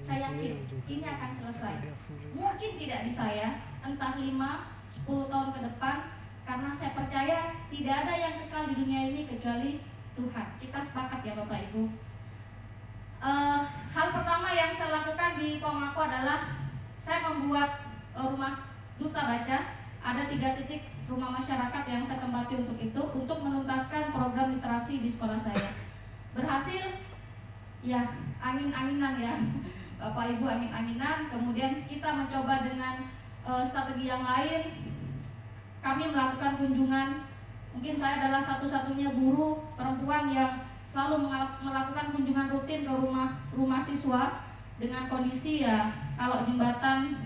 saya yakin ini akan selesai. Mungkin tidak di saya, entah 5-10 tahun ke depan, karena saya percaya tidak ada yang kekal di dunia ini kecuali Tuhan. Kita sepakat ya Bapak Ibu. Hal pertama yang saya lakukan di Pomako adalah saya membuat rumah duta baca. Ada 3 titik rumah masyarakat yang saya tempati untuk itu, untuk menuntaskan program literasi di sekolah saya. Berhasil ya, angin-anginan ya Bapak Ibu, angin-anginan. Kemudian kita mencoba dengan strategi yang lain. Kami melakukan kunjungan. Mungkin saya adalah satu-satunya guru perempuan yang selalu melakukan kunjungan rutin ke rumah siswa, dengan kondisi ya kalau jembatan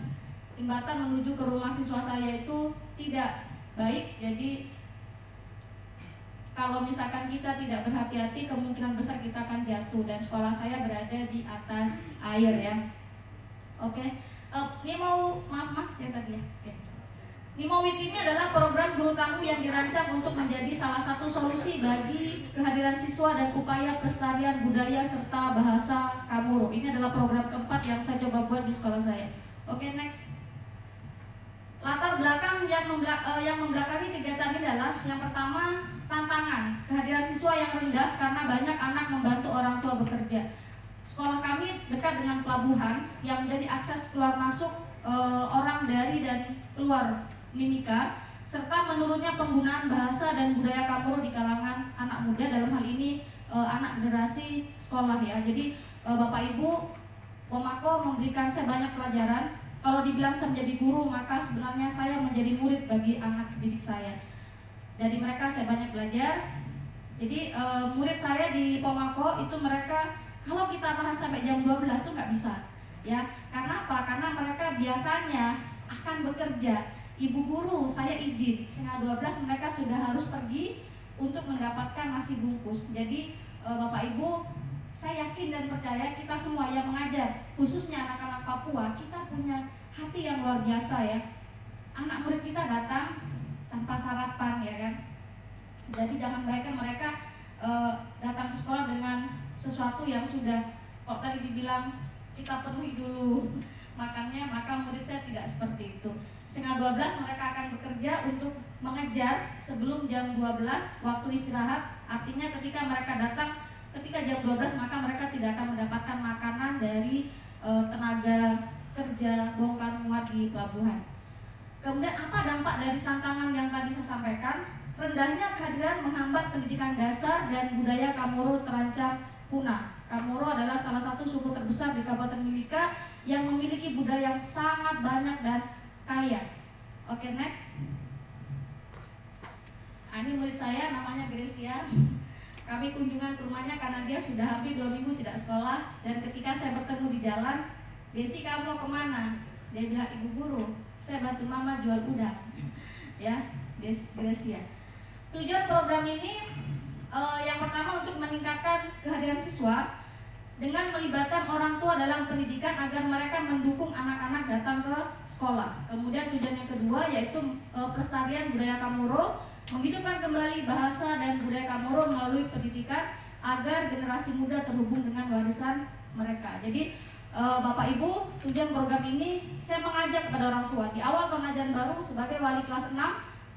menuju ke rumah siswa saya itu tidak baik. Jadi kalau misalkan kita tidak berhati-hati, kemungkinan besar kita akan jatuh. Dan sekolah saya berada di atas air ya. Oke. Ini maaf mas ya tadi ya. Oke. Nimo Week ini adalah program guru tangguh yang dirancang untuk menjadi salah satu solusi bagi kehadiran siswa dan upaya pelestarian budaya serta bahasa Kamuro. Ini adalah program keempat yang saya coba buat di sekolah saya. Oke, next. Latar belakang yang membelakangi kegiatan ini adalah yang pertama, tantangan kehadiran siswa yang rendah karena banyak anak membantu orang tua bekerja. Sekolah kami dekat dengan pelabuhan yang menjadi akses keluar masuk orang dari dan keluar Mimika, serta menurunnya penggunaan bahasa dan budaya Kamuro di kalangan anak muda, dalam hal ini anak generasi sekolah ya. Jadi Bapak Ibu, Pomako memberikan saya banyak pelajaran. Kalau dibilang saya menjadi guru, maka sebenarnya saya menjadi murid bagi anak didik saya. Dari mereka saya banyak belajar. Jadi murid saya di Pomako itu mereka, kalau kita tahan sampai jam 12 itu nggak bisa ya. Karena apa? Karena mereka biasanya akan bekerja. Ibu guru saya izin, 11:30 mereka sudah harus pergi untuk mendapatkan nasi bungkus. Jadi Bapak Ibu, saya yakin dan percaya kita semua yang mengajar, khususnya anak-anak Papua, kita punya hati yang luar biasa ya. Anak murid kita datang tanpa sarapan ya kan. Jadi jangan bayangkan mereka datang ke sekolah dengan sesuatu yang sudah, kok tadi dibilang kita penuhi dulu makannya, maka murid saya tidak seperti itu. 11:30 mereka akan bekerja untuk mengejar sebelum jam 12 waktu istirahat. Artinya ketika mereka datang ketika jam 12, maka mereka tidak akan mendapatkan makanan dari tenaga kerja bongkar muat di pelabuhan. Kemudian apa dampak dari tantangan yang tadi saya sampaikan? Rendahnya kehadiran menghambat pendidikan dasar dan budaya Kamuro terancam punah. Kamuro adalah salah satu suku terbesar di Kabupaten Mimika yang memiliki budaya yang sangat banyak dan kaya. Oke, next. Ini murid saya namanya Grecia. Kami kunjungan ke rumahnya karena dia sudah hampir 2 minggu tidak sekolah. Dan ketika saya bertemu di jalan, Desi, kamu mau kemana? Dia bilang, ibu guru, saya bantu mama jual udang. Ya, Grecia. Tujuan program ini yang pertama untuk meningkatkan kehadiran siswa dengan melibatkan orang tua dalam pendidikan agar mereka mendukung anak-anak datang ke sekolah. Kemudian tujuan yang kedua yaitu pelestarian budaya Kamuro, menghidupkan kembali bahasa dan budaya Kamuro melalui pendidikan agar generasi muda terhubung dengan warisan mereka. Jadi Bapak Ibu, tujuan program ini saya mengajak kepada orang tua. Di awal tahun ajaran baru sebagai wali kelas 6,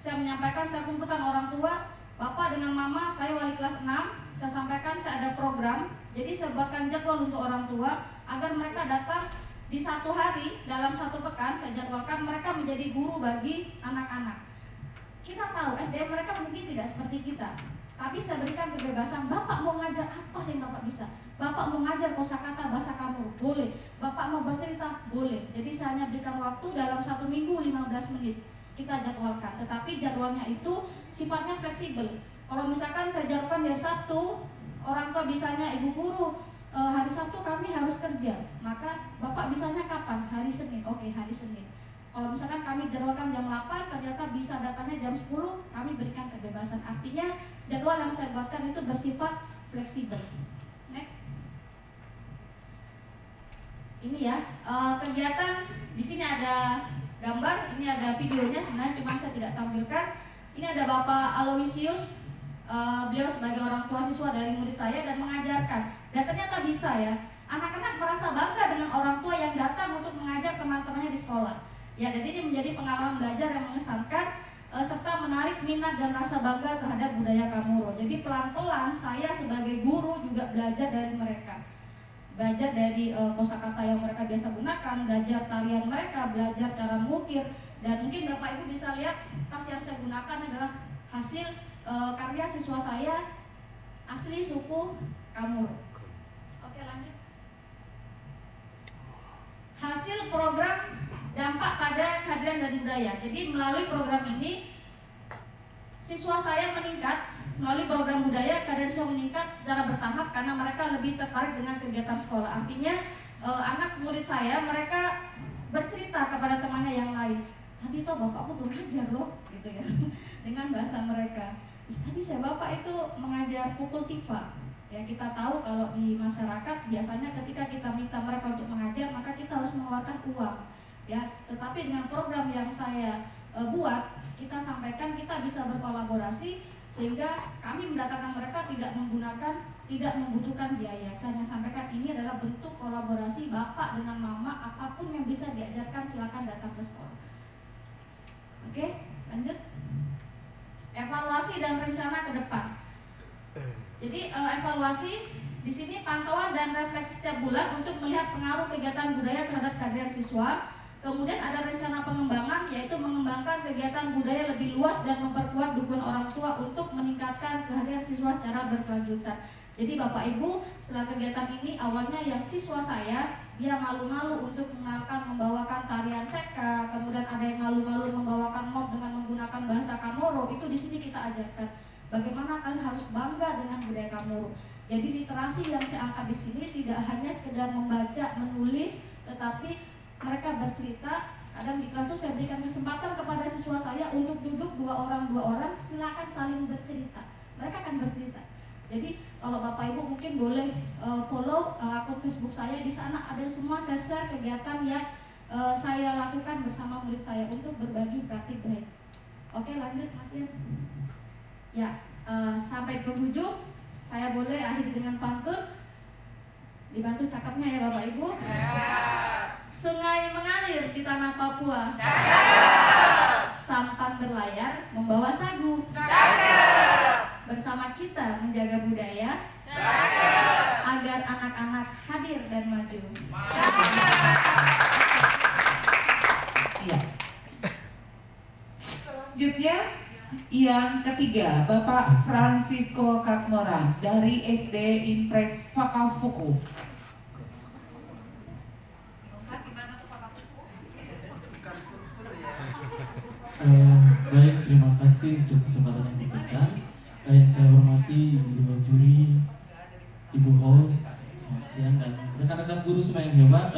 saya menyampaikan, saya kumpulkan orang tua, Bapak dengan Mama, saya wali kelas 6, saya sampaikan saya ada program. Jadi saya buatkan jadwal untuk orang tua agar mereka datang di satu hari dalam satu pekan. Saya jadwalkan mereka menjadi guru bagi anak-anak. Kita tahu SDM mereka mungkin tidak seperti kita, tapi saya berikan kebebasan. Bapak mau ngajar apa sih yang Bapak bisa? Bapak mau ngajar kosakata bahasa Kamuro, boleh. Bapak mau bercerita, boleh. Jadi saya hanya berikan waktu dalam 1 minggu 15 menit kita jadwalkan. Tetapi jadwalnya itu sifatnya fleksibel. Kalau misalkan saya jadwalkan hari Sabtu, orang tua bisanya, ibu guru hari Sabtu kami harus kerja, maka Bapak bisanya kapan? Hari Senin. Oke, hari Senin. Kalau misalkan kami jadwalkan jam 8, ternyata bisa datangnya jam 10, kami berikan kebebasan. Artinya jadwal yang saya buatkan itu bersifat fleksibel. Next. Ini ya, kegiatan di sini ada gambar, ini ada videonya, sebenarnya cuma saya tidak tampilkan. Ini ada Bapak Aloysius, beliau sebagai orang tua siswa dari murid saya dan mengajarkan. Dan ternyata bisa ya, anak-anak anak merasa bangga dengan orang tua yang datang untuk mengajar teman-temannya di sekolah. Ya, jadi ini menjadi pengalaman belajar yang mengesankan serta menarik minat dan rasa bangga terhadap budaya Kamoro. Jadi pelan-pelan saya sebagai guru juga belajar dari mereka. Belajar dari kosakata yang mereka biasa gunakan, belajar tarian mereka, belajar cara mengukir. Dan mungkin Bapak Ibu bisa lihat tas yang saya gunakan adalah hasil karya siswa saya asli suku Kamoro. Oke, lanjut. Hasil program dampak pada kehadiran dan budaya. Jadi melalui program ini siswa saya meningkat. Melalui program budaya kehadiran siswa meningkat secara bertahap karena mereka lebih tertarik dengan kegiatan sekolah. Artinya anak murid saya mereka bercerita kepada temannya yang lain. Tadi toh bapakku belum ngajar loh, gitu ya, dengan bahasa mereka. Tadi saya bapak itu mengajar pukul tifa. Ya, kita tahu kalau di masyarakat biasanya ketika kita minta mereka untuk mengajar maka kita harus mengeluarkan uang. Ya, tetapi dengan program yang saya buat, kita sampaikan kita bisa berkolaborasi sehingga kami mendatangkan mereka tidak membutuhkan biaya. Saya sampaikan ini adalah bentuk kolaborasi bapak dengan mama, apapun yang bisa diajarkan silakan datang ke sekolah. Oke, lanjut. Evaluasi dan rencana ke depan. Jadi evaluasi di sini pantauan dan refleksi setiap bulan untuk melihat pengaruh kegiatan budaya terhadap kehadiran siswa. Kemudian ada rencana pengembangan, yaitu mengembangkan kegiatan budaya lebih luas dan memperkuat dukungan orang tua untuk meningkatkan kehadiran siswa secara berkelanjutan. Jadi Bapak Ibu, setelah kegiatan ini awalnya yang siswa saya dia malu-malu untuk membawakan tarian seka, kemudian ada yang malu-malu membawakan mop dengan menggunakan bahasa Kamoro. Itu di sini kita ajarkan bagaimana kalian harus bangga dengan budaya Kamoro. Jadi literasi yang saya angkat di sini tidak hanya sekedar membaca, menulis, tetapi mereka bercerita. Kadang di kelas itu saya berikan kesempatan kepada siswa saya untuk duduk dua orang, silakan saling bercerita. Mereka akan bercerita. Jadi kalau Bapak Ibu mungkin boleh follow akun Facebook saya, di sana ada semua saya share kegiatan yang saya lakukan bersama murid saya untuk berbagi praktik baik. Oke, lanjut Mas Ian. Ya, sampai penghujung saya boleh akhiri dengan pantun. Dibantu cakapnya ya Bapak Ibu. Sungai mengalir di tanah Papua. Sampan berlayar membawa sagu. Bersama kita menjaga budaya agar anak-anak hadir dan maju. Iya. Selanjutnya yang ketiga, Bapak Francisco Katmoran dari SD Impres Fakafuku. Baik, terima kasih untuk kesempatan yang diberikan. Yang saya hormati Ibu Juri, Ibu host, dan rekan-rekan guru semua yang hebat.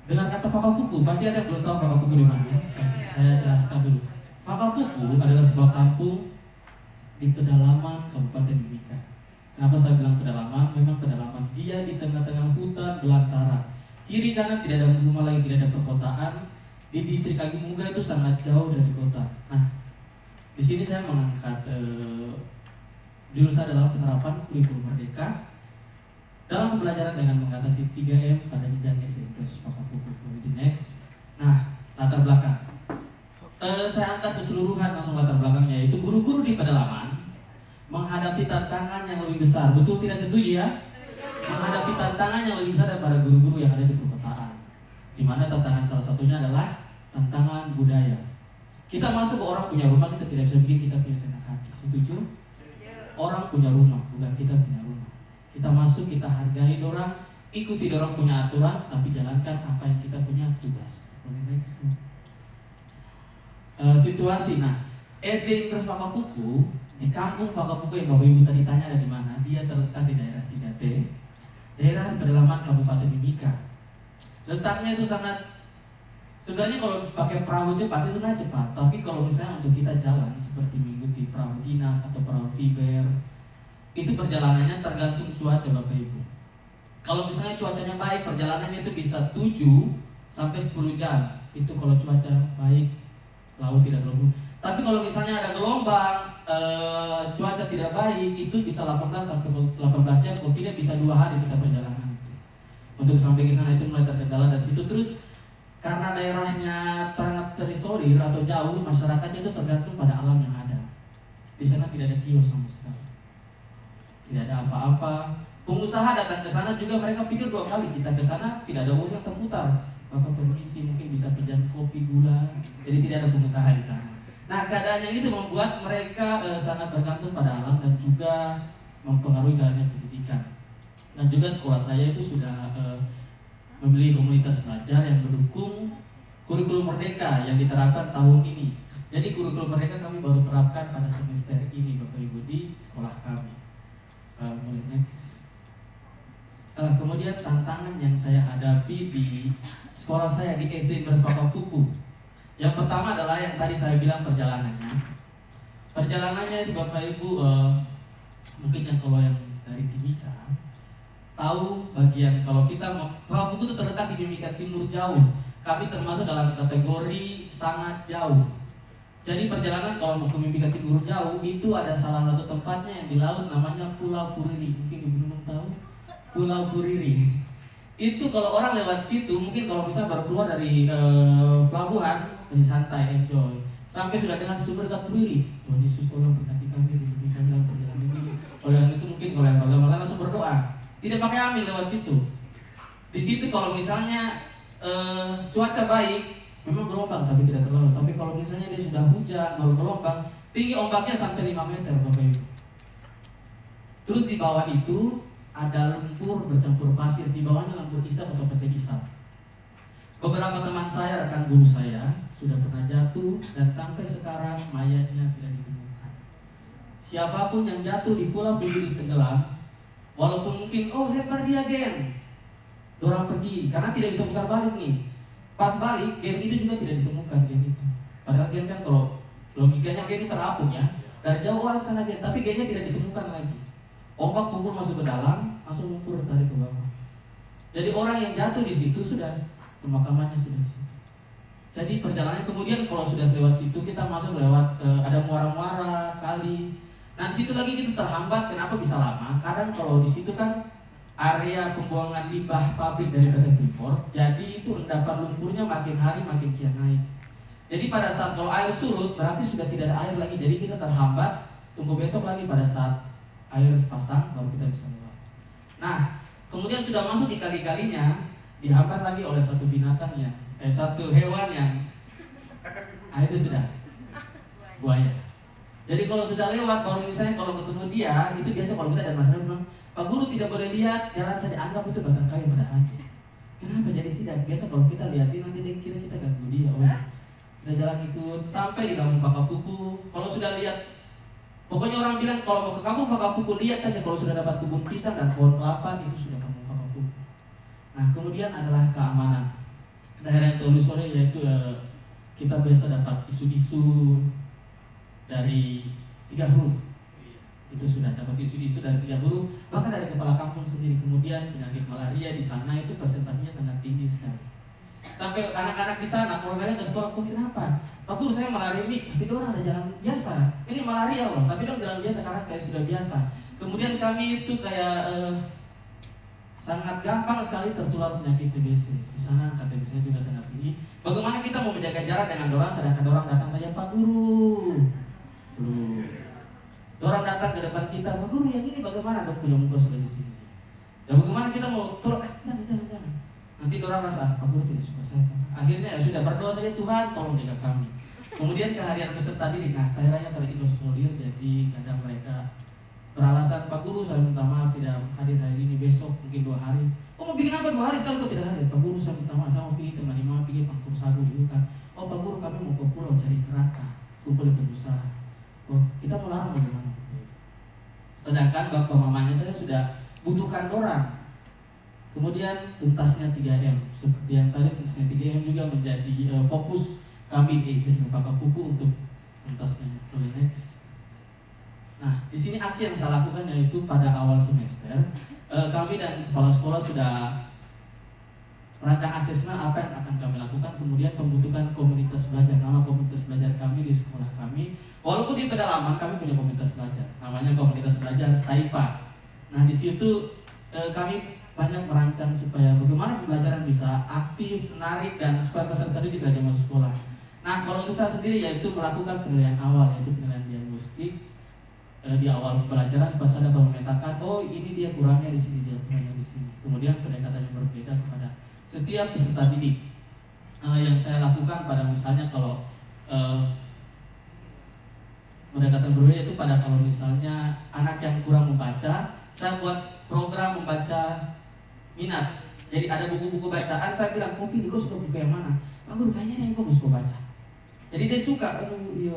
Dengan kata Fakafuku, pasti ada yang belum tahu Fakafuku di mana. Saya jelaskan dulu. Fakafuku adalah sebuah kampung di pedalaman Kabupaten Mimika. Kenapa saya bilang pedalaman? Memang pedalaman. Dia di tengah-tengah hutan belantara. Kiri kanan tidak ada rumah lagi, tidak ada perkotaan. Di distrik Agimuga itu sangat jauh dari kota. Nah, di sini saya mengangkat jurusan adalah penerapan kurikulum merdeka dalam pembelajaran dengan mengatasi 3M pada jenjang SD plus Fakafuku. Next. Nah, latar belakang. Saya angkat keseluruhan langsung latar belakangnya, yaitu guru-guru di pedalaman menghadapi tantangan yang lebih besar. Betul tidak setuju ya? Menghadapi tantangan yang lebih besar daripada guru-guru yang ada di perkotaan. Di mana tantangan salah satunya adalah tantangan budaya. Kita masuk ke orang punya rumah, kita tidak bisa bikin kita punya senang hati. Setuju? Orang punya rumah, bukan kita punya rumah. Kita masuk, kita hargai orang, ikuti orang punya aturan, tapi jalankan apa yang kita punya tugas. Situasi, nah SD Impres Fakafuku di kampung Fakafuku yang Bapak Ibu tadi tanya ada di mana? Dia terletak di daerah 3T, daerah pedalaman Kabupaten Mimika. Letaknya itu sangat, sebenarnya kalau pakai perahu cepat itu sebenarnya cepat, tapi kalau misalnya untuk kita jalan seperti mengikuti perahu dinas atau perahu fiber, itu perjalanannya tergantung cuaca Bapak Ibu. Kalau misalnya cuacanya baik, perjalanannya itu bisa 7 sampai 10 jam. Itu kalau cuaca baik, laut tidak terlalu. Tapi kalau misalnya ada gelombang, cuaca tidak baik, itu bisa 18 sampai 18 jam. Kalau tidak bisa 2 hari kita perjalanan. Untuk untuk sampai ke sana itu mulai terkendala dari situ. Terus karena daerahnya sangat terisolir atau jauh, masyarakatnya itu tergantung pada alam yang ada. Di sana tidak ada kios sama sekali, tidak ada apa-apa. Pengusaha datang ke sana juga mereka pikir 2 kali, kita ke sana tidak ada uang yang terputar. Bapak permisi, mungkin bisa pinjam kopi, gula. Jadi tidak ada pengusaha di sana. Nah, keadaannya itu membuat mereka sangat bergantung pada alam dan juga mempengaruhi jalannya pendidikan. Dan juga sekolah saya itu sudah memiliki komunitas belajar yang mendukung kurikulum merdeka yang diterapkan tahun ini. Jadi kurikulum merdeka kami baru terapkan pada semester ini, Bapak Ibu, di sekolah kami. Mulai next. Kemudian tantangan yang saya hadapi di sekolah saya di SD Impres Fakafuku. Yang pertama adalah yang tadi saya bilang perjalanannya. Perjalanannya itu Bapak Ibu, mungkin yang kalau yang dari Timika tahu bagian kalau kita Fakafuku itu terletak di Mimika Timur jauh. Kami termasuk dalam kategori sangat jauh. Jadi perjalanan kalau mau ke Mimika Timur jauh itu ada salah satu tempatnya yang di laut namanya Pulau Puriri. Mungkin Ibu Nunung tahu Pulau Puriri. Itu kalau orang lewat situ mungkin kalau bisa baru keluar dari pelabuhan masih santai, enjoy. Sampai sudah dengar sumber dekat Puriri. Tuhan Yesus tolong berkati kami di kami dalam perjalanan ini. Kalau yang itu mungkin kalau yang bagaimana langsung berdoa. Tidak pakai amin lewat situ. Di situ kalau misalnya cuaca baik, memang gelombang tapi tidak terlalu. Tapi kalau misalnya dia sudah hujan, baru gelombang, tinggi ombaknya sampai 5 meter, Bapak Ibu. Terus di bawah itu ada lumpur bercampur pasir, di bawahnya lumpur isap atau pasir isap. Beberapa teman saya, rekan guru saya, sudah pernah jatuh dan sampai sekarang mayatnya tidak ditemukan. Siapapun yang jatuh di Pulau Puriri tenggelam, walaupun mungkin, lempar dia gen, dorang pergi, karena tidak bisa putar balik nih. Pas balik, gen itu juga tidak ditemukan, gen itu. Padahal gen kan kalau logikanya gen itu terapung ya, dari jauh sana gen, tapi gennya tidak ditemukan lagi. Ombak pukul masuk ke dalam, langsung lumpur tarik ke bawah. Jadi orang yang jatuh di situ sudah pemakamannya sudah di situ. Jadi perjalanan kemudian kalau sudah lewat situ kita masuk lewat ada muara-muara, kali. Nah di situ lagi kita terhambat. Kenapa bisa lama? Kadang kalau di situ kan area pembuangan limbah pabrik dari PT Freeport. Jadi itu endapan lumpurnya makin hari makin kian naik. Jadi pada saat kalau air surut berarti sudah tidak ada air lagi. Jadi kita terhambat. Tunggu besok lagi pada saat air pasang baru kita bisa lewat. Nah, kemudian sudah masuk di kali-kalinya dihambat lagi oleh satu binatang yang satu hewan yang itu sudah buaya. Jadi kalau sudah lewat baru misalnya kalau ketemu dia itu biasa kalau kita dan masalah bilang Pak Guru tidak boleh lihat jalan saja, anggap itu batang kayu pada hati. Kenapa jadi tidak? Biasa kalau kita lihat dia nanti dia kira kita ganggu dia. Kita jalan ikut sampai di kampung Fakafuku. Kalau sudah lihat pokoknya orang bilang kalau mau ke kampung Fakafuku lihat saja kalau sudah dapat kebun pisang dan pohon kelapa itu sudah kampung Fakafuku. Nah kemudian adalah keamanan. Daerah yang telusuri yaitu kita biasa dapat isu-isu dari 3 huruf. Itu sudah dapat isu-isu dari 3 huruf, bahkan dari kepala kampung sendiri. Kemudian penyakit malaria di sana itu presentasinya sangat tinggi sekali. Sampai anak-anak di sana kalau mereka ke sekolah, kok kenapa? Pak Guru saya malaria mix, tapi orang ada jalan biasa. Ini malaria loh, tapi dong jalan biasa karena kayak sudah biasa. Kemudian kami itu kayak sangat gampang sekali tertular penyakit TBC. Di sana angka TBC juga sangat tinggi. Bagaimana kita mau menjaga jarak dengan orang sedangkan orang datang saja Pak Guru. Orang datang ke depan kita, Pak Guru yang ini bagaimana dok punya muka sudah di sini. Dan bagaimana kita mau tolong? Jangan. Nanti orang rasa Pak Guru tidak suka saya. Akhirnya ya sudah berdoa saja Tuhan tolong jaga kami. Kemudian kehadiran peserta didik, nah daerahnya terisolir jadi kadang mereka beralasan Pak Guru saya minta maaf tidak hadir hari ini, besok mungkin 2 hari. Oh mau bikin apa 2 hari sekali kok tidak hadir? Pak Guru saya minta maaf, saya mau pergi teman imam pergi pangkur sagu di hutan. Oh Pak Guru kami mau ke pulau cari kerata, kumpul pengusaha. Oh kita melarang bagaimana? Sedangkan bapak mamanya saya sudah butuhkan orang. Kemudian tuntasnya 3M, seperti yang tadi tuntasnya 3M juga menjadi fokus kami di SD Fakafuku untuk tuntasnya. Next. Nah, di sini aksi yang saya lakukan yaitu pada awal semester kami dan kepala sekolah sudah merancang asesmen apa yang akan kami lakukan. Kemudian pembentukan komunitas belajar. Nama komunitas belajar kami di sekolah kami, walaupun di pedalaman kami punya komunitas belajar. Namanya komunitas belajar SAIPA. Nah, di situ kami banyak merancang supaya bagaimana pembelajaran bisa aktif, menarik, dan supaya peserta didik rajin masuk sekolah. Nah, kalau untuk saya sendiri yaitu melakukan penilaian awal, yaitu penilaian diagnostik di awal pembelajaran supaya saya dapat memetakan, oh ini dia kurangnya di sini, dia kurangnya di sini. Kemudian pendekatan yang berbeda kepada setiap peserta didik. Yang saya lakukan pada misalnya kalau pendekatan berbeda itu pada kalau misalnya anak yang kurang membaca, saya buat program membaca minat. Jadi ada buku-buku bacaan, saya bilang, kopi kau suka buku yang mana? Pak Guru, kayaknya yang kau suka baca. Jadi dia suka, aduh iya.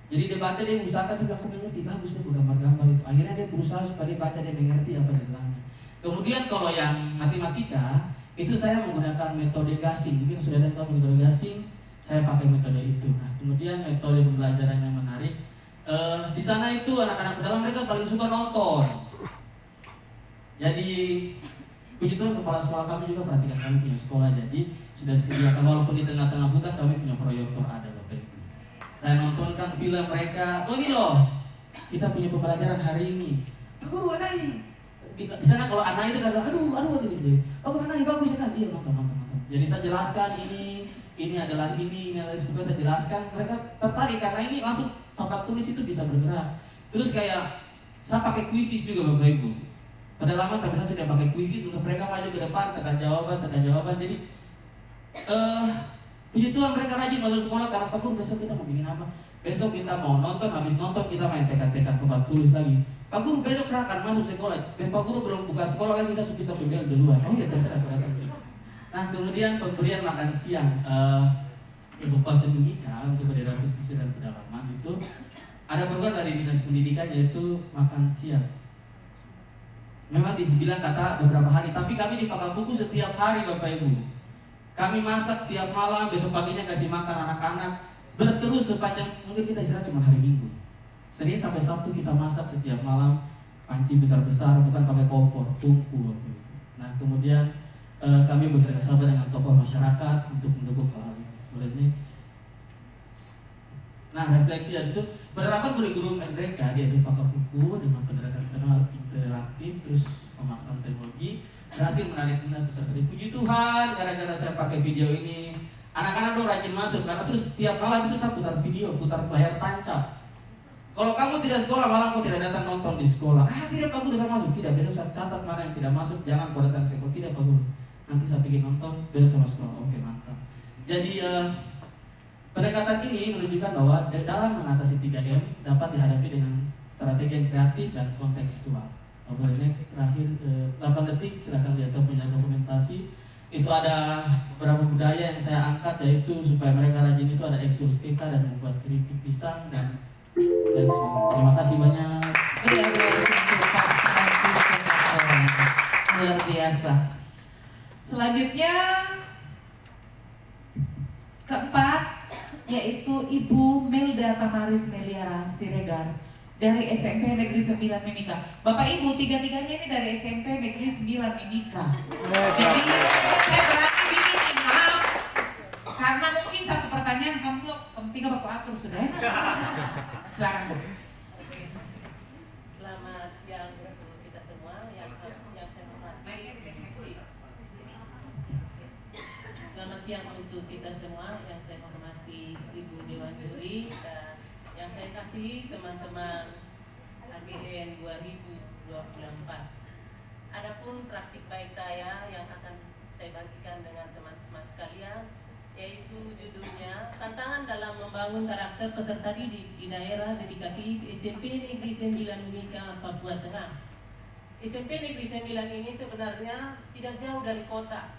Jadi dia baca, dia usahakan sampai aku mengerti, bagus nih gambar-gambar itu. Akhirnya dia berusaha supaya dia baca, dia mengerti apa di dalamnya. Kemudian kalau yang matematika, itu saya menggunakan metode gasing. Mungkin sudah ada tahu metode gasing, saya pakai metode itu. Nah, kemudian metode pembelajaran yang menarik, di sana itu anak-anak dalam mereka paling suka nonton. Jadi puji Tuhan kepala sekolah kami juga perhatikan kami punya sekolah, jadi sudah disediakan walaupun di tengah-tengah hutan kami punya proyektor ada Bapak Ibu. Saya nontonkan film mereka, oh ini loh kita punya pembelajaran hari ini. Aku anai. Di sana kalau anak itu kan aduh gitu. Oh anak bagus kan dia nonton. Jadi saya jelaskan ini adalah supaya saya jelaskan mereka tertarik karena ini langsung papan tulis itu bisa bergerak. Terus kayak saya pakai kuisis juga Bapak Ibu. Pada lama tapi saya sudah pakai kuisis untuk mereka maju ke depan tekan jawaban. Jadi puji Tuhan mereka rajin masuk sekolah karena Pak Guru besok kita mau bikin apa? Besok kita mau nonton, habis nonton kita main tekan-tekan papan tulis lagi. Pak Guru besok saya akan masuk sekolah. Dan Pak Guru belum buka sekolah lagi, saya sudah kita bebel duluan. Oh iya terserah datang. Nah kemudian pemberian makan siang Kabupaten Mimika untuk daerah pesisir dan pedalaman itu ada program dari Dinas Pendidikan yaitu makan siang. Memang dibilang kata beberapa hari, tapi kami di Pakapuku setiap hari Bapak Ibu. Kami masak setiap malam, besok paginya kasih makan anak-anak. Berterus sepanjang, mungkin kita istirahat cuma hari Minggu. Senin sampai Sabtu kita masak setiap malam, panci besar-besar, bukan pakai kompor, tungku. Nah kemudian kami bekerja sama dengan tokoh masyarakat untuk mendukung hal ini. Boleh next. Nah refleksi itu penerapan kurikulum mereka di Pakapuku dengan pendekatan interaktif terus pemakaian teknologi berhasil menarik minat peserta. Puji Tuhan gara-gara saya pakai video ini anak-anak tuh rajin masuk karena terus setiap malam itu saya putar video, putar layar tancap. Kalau kamu tidak sekolah malam kau tidak datang nonton di sekolah. Tidak Pak Guru saya masuk, tidak besok saya catat mana yang tidak masuk, jangan kau datang sekolah, tidak Pak Guru. Nanti saya bikin nonton, besok sama sekolah. Oke mantap. Jadi pendekatan ini menunjukkan bahwa dalam mengatasi 3M dapat dihadapi dengan strategi yang kreatif dan kontekstual. Boleh next, terakhir 8 detik, silahkan lihat saya punya dokumentasi. Itu ada beberapa budaya yang saya angkat yaitu supaya mereka rajin itu ada ekskurs TK dan membuat keripik pisang dan sebagainya. Terima kasih banyak. Luar biasa. Selanjutnya keempat yaitu Ibu Melda Tamaris Meliara Siregar dari SMP Negeri 9 Mimika. Bapak Ibu tiga-tiganya ini dari SMP Negeri 9 Mimika. Jadi saya berani bikin maaf karena mungkin satu pertanyaan kamu tiga Bapak atur sudah ya. Silakan Bu. Selamat siang untuk kita semua yang saya hormati. Selamat siang untuk kita semua yang saya hormati Ibu Dewan Juri dan yang saya kasihi teman-teman AGN 2024. Adapun praktik baik saya yang akan saya bagikan dengan teman-teman sekalian, yaitu judulnya Tantangan dalam Membangun Karakter Peserta Didik di Daerah Dedikatif SMP Negeri 9 Mimika, Papua Tengah. SMP Negeri 9 ini sebenarnya tidak jauh dari kota,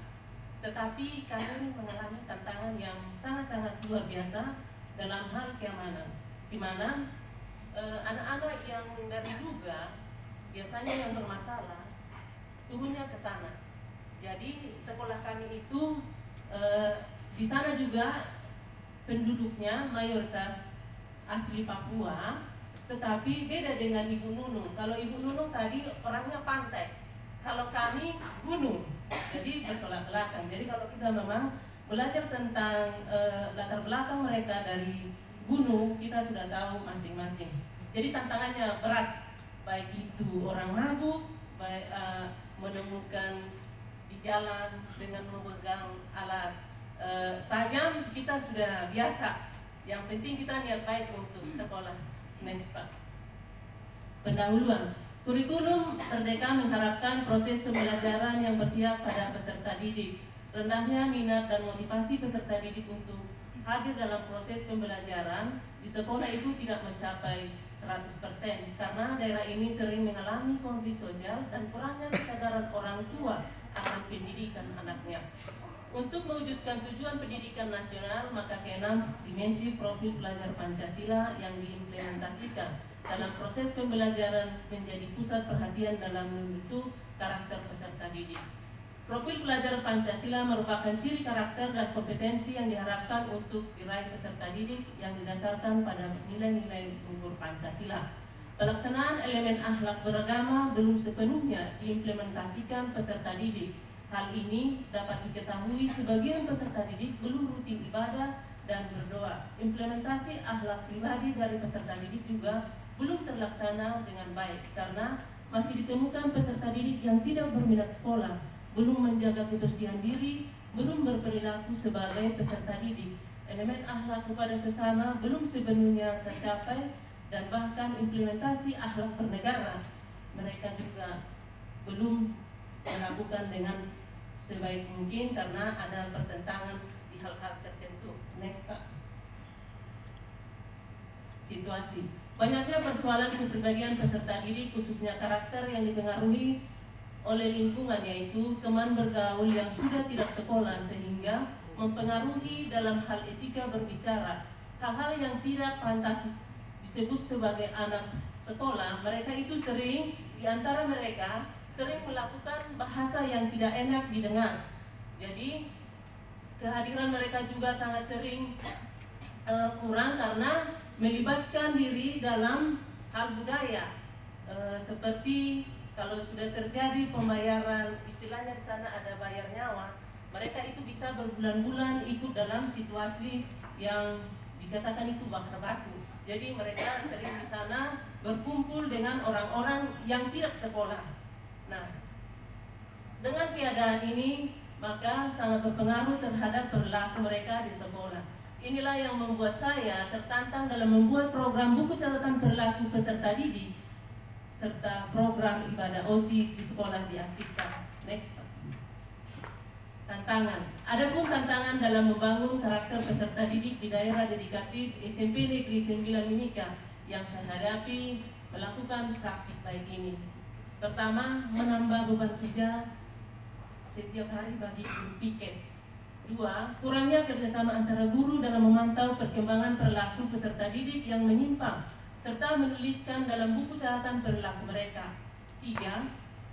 tetapi kami mengalami tantangan yang sangat-sangat luar biasa dalam hal keamanan, di mana anak-anak yang dari duga biasanya yang bermasalah turunnya ke sana. Jadi sekolah kami itu di sana juga penduduknya mayoritas asli Papua, tetapi beda dengan Ibu Nunung. Kalau Ibu Nunung tadi orangnya pantai, kalau kami gunung, jadi bertolak belakang. Jadi kalau kita memang belajar tentang latar belakang mereka dari gunung, kita sudah tahu masing-masing. Jadi tantangannya berat, baik itu orang mabuk, menemukan di jalan dengan memegang alat saja kita sudah biasa. Yang penting kita niat baik untuk sekolah. Next Pak. Pendahuluan. Kurikulum Merdeka mengharapkan proses pembelajaran yang berpihak pada peserta didik. Rendahnya minat dan motivasi peserta didik untuk hadir dalam proses pembelajaran di sekolah itu tidak mencapai 100% karena daerah ini sering mengalami konflik sosial dan kurangnya kesadaran orang tua akan pendidikan anaknya. Untuk mewujudkan tujuan pendidikan nasional, maka keenam dimensi profil pelajar Pancasila yang diimplementasikan dalam proses pembelajaran menjadi pusat perhatian dalam membentuk karakter peserta didik. Profil pelajar Pancasila merupakan ciri karakter dan kompetensi yang diharapkan untuk diraih peserta didik yang didasarkan pada nilai-nilai luhur Pancasila. Pelaksanaan elemen akhlak beragama belum sepenuhnya diimplementasikan peserta didik. Hal ini dapat diketahui sebagian peserta didik belum rutin ibadah dan berdoa. Implementasi akhlak pribadi dari peserta didik juga belum terlaksana dengan baik karena masih ditemukan peserta didik yang tidak berminat sekolah, belum menjaga kebersihan diri, belum berperilaku sebagai peserta didik. Elemen akhlak kepada sesama belum sepenuhnya tercapai dan bahkan implementasi akhlak bernegara mereka juga belum melakukan dengan sebaik mungkin karena ada pertentangan di hal-hal tertentu. Next Pak. Situasi. Banyaknya persoalan kepribadian peserta didik khususnya karakter yang dipengaruhi oleh lingkungan yaitu teman bergaul yang sudah tidak sekolah sehingga mempengaruhi dalam hal etika berbicara. Hal-hal yang tidak pantas disebut sebagai anak sekolah, mereka itu sering di antara mereka sering melakukan bahasa yang tidak enak didengar. Jadi kehadiran mereka juga sangat sering kurang karena melibatkan diri dalam hal budaya. Seperti kalau sudah terjadi pembayaran, istilahnya di sana ada bayar nyawa, mereka itu bisa berbulan-bulan ikut dalam situasi yang dikatakan itu bakar batu. Jadi mereka sering di sana berkumpul dengan orang-orang yang tidak sekolah. Nah, dengan keadaan ini maka sangat berpengaruh terhadap perilaku mereka di sekolah. Inilah yang membuat saya tertantang dalam membuat program buku catatan perilaku peserta didik serta program ibadah OSIS di sekolah diaktifkan. Next. Tantangan. Adapun tantangan dalam membangun karakter peserta didik di daerah dedikatif SMP Negeri 9 Mimika yang saya hadapi melakukan praktik baik ini. Pertama, menambah beban kerja setiap hari bagi guru piket. Dua, kurangnya kerjasama antara guru dalam memantau perkembangan perilaku peserta didik yang menyimpang serta menuliskan dalam buku catatan perilaku mereka. Tiga,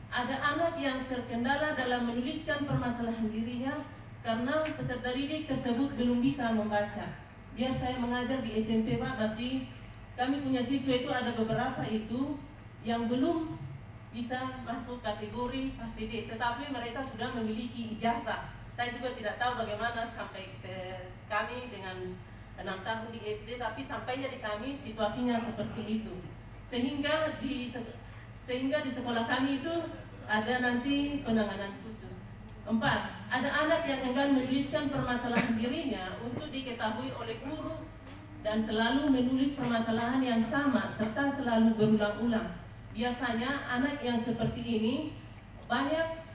ada anak yang terkendala dalam menuliskan permasalahan dirinya karena peserta didik tersebut belum bisa membaca. Biar saya mengajar di SMP Pak, masih kami punya siswa itu ada beberapa itu yang belum bisa masuk kategori fase D, tetapi mereka sudah memiliki ijazah. Saya juga tidak tahu bagaimana sampai ke kami dengan 6 tahun di SD, tapi sampainya di kami situasinya seperti itu. Sehingga di sekolah kami itu ada nanti penanganan khusus. 4. Ada anak yang enggan menuliskan permasalahan dirinya untuk diketahui oleh guru dan selalu menulis permasalahan yang sama serta selalu berulang-ulang. Biasanya anak yang seperti ini banyak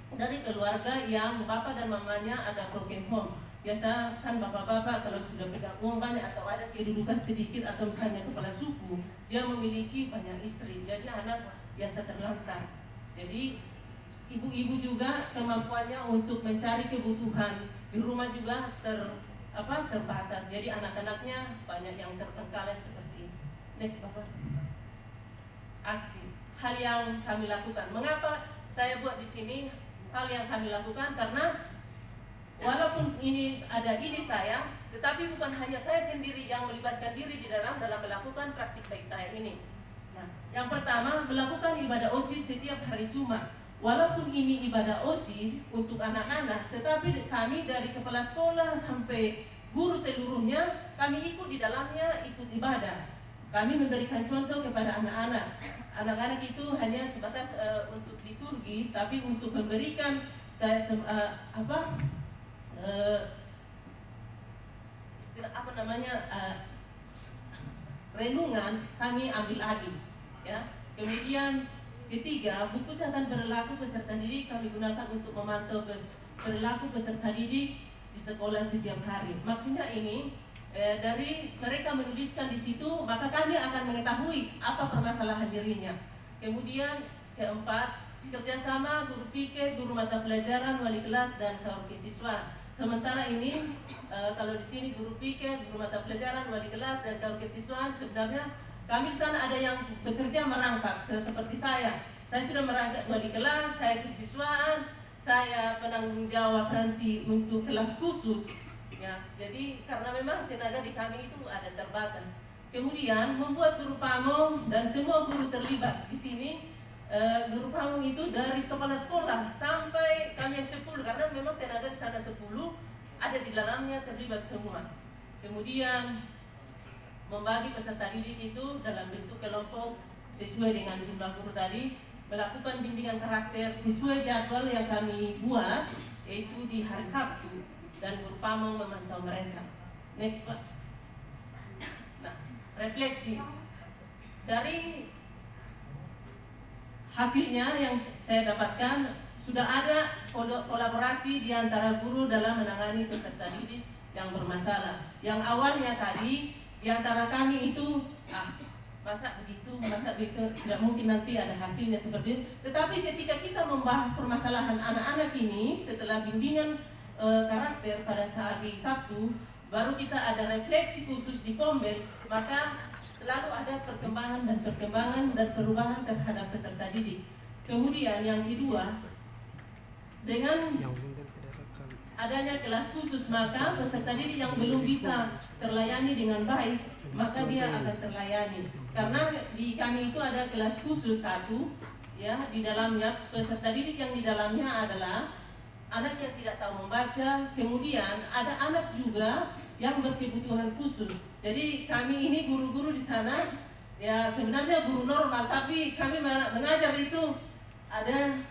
dari keluarga yang bapak dan mamanya ada broken home. Biasa kan bapak-bapak kalau sudah pegang uang banyak atau ada kedudukan sedikit atau misalnya kepala suku, dia memiliki banyak istri. Jadi anak biasa terlantar. Jadi ibu-ibu juga kemampuannya untuk mencari kebutuhan di rumah juga terbatas. Jadi anak-anaknya banyak yang terpengkalai seperti itu. Next Bapak. Aksi. Hal yang kami lakukan. Mengapa saya buat di sini hal yang kami lakukan? Karena walaupun ini ada ide saya, tetapi bukan hanya saya sendiri yang melibatkan diri di dalam melakukan praktik baik saya ini. Nah, yang pertama melakukan ibadah OSIS setiap hari Jumat. Walaupun ini ibadah OSIS untuk anak-anak, tetapi kami dari kepala sekolah sampai guru seluruhnya kami ikut di dalamnya, ikut ibadah. Kami memberikan contoh kepada anak-anak. anak-anak itu hanya sebatas untuk liturgi, tapi untuk memberikan kayak istilah apa namanya renungan kami ambil alih, ya. Kemudian ketiga, buku catatan perilaku peserta didik kami gunakan untuk memantau perilaku peserta didik di sekolah setiap hari. Maksudnya ini dari mereka menuliskan di situ, maka kami akan mengetahui apa permasalahan dirinya. Kemudian keempat, kerjasama guru piket, guru mata pelajaran, wali kelas dan kaum siswa. Sementara ini kalau di sini guru piket, guru mata pelajaran, wali kelas dan kaum siswa, sebenarnya kami di sana ada yang bekerja merangkap seperti saya. Saya sudah merangkap wali kelas, saya kesiswaan, saya penanggung jawab nanti untuk kelas khusus. Ya, jadi karena memang tenaga di kami itu ada terbatas. Kemudian membuat guru pamong dan semua guru terlibat di sini. Guru pamong itu dari kepala sekolah sampai kami yang 10, karena memang tenaga di sana 10 ada di dalamnya terlibat semua. Kemudian membagi peserta didik itu dalam bentuk kelompok sesuai dengan jumlah guru tadi, melakukan bimbingan karakter sesuai jadwal yang kami buat, yaitu di hari Sabtu, dan guru pamong memantau mereka. Next Pak. Nah, refleksi dari hasilnya yang saya dapatkan, sudah ada kolaborasi di antara guru dalam menangani peserta didik yang bermasalah. Yang awalnya tadi di antara kami itu masa begitu, tidak mungkin nanti ada hasilnya seperti itu. Tetapi ketika kita membahas permasalahan anak-anak ini setelah bimbingan karakter pada hari Sabtu, baru kita ada refleksi khusus di Kombel, maka selalu ada perkembangan dan perubahan terhadap peserta didik. Kemudian yang kedua, dengan adanya kelas khusus, maka peserta didik yang belum bisa terlayani dengan baik, maka dia akan terlayani. Karena di kami itu ada kelas khusus satu, ya, di dalamnya peserta didik yang di dalamnya adalah anak yang tidak tahu membaca, kemudian ada anak juga yang berkebutuhan khusus. Jadi kami ini guru-guru di sana ya sebenarnya guru normal, tapi kami mengajar itu ada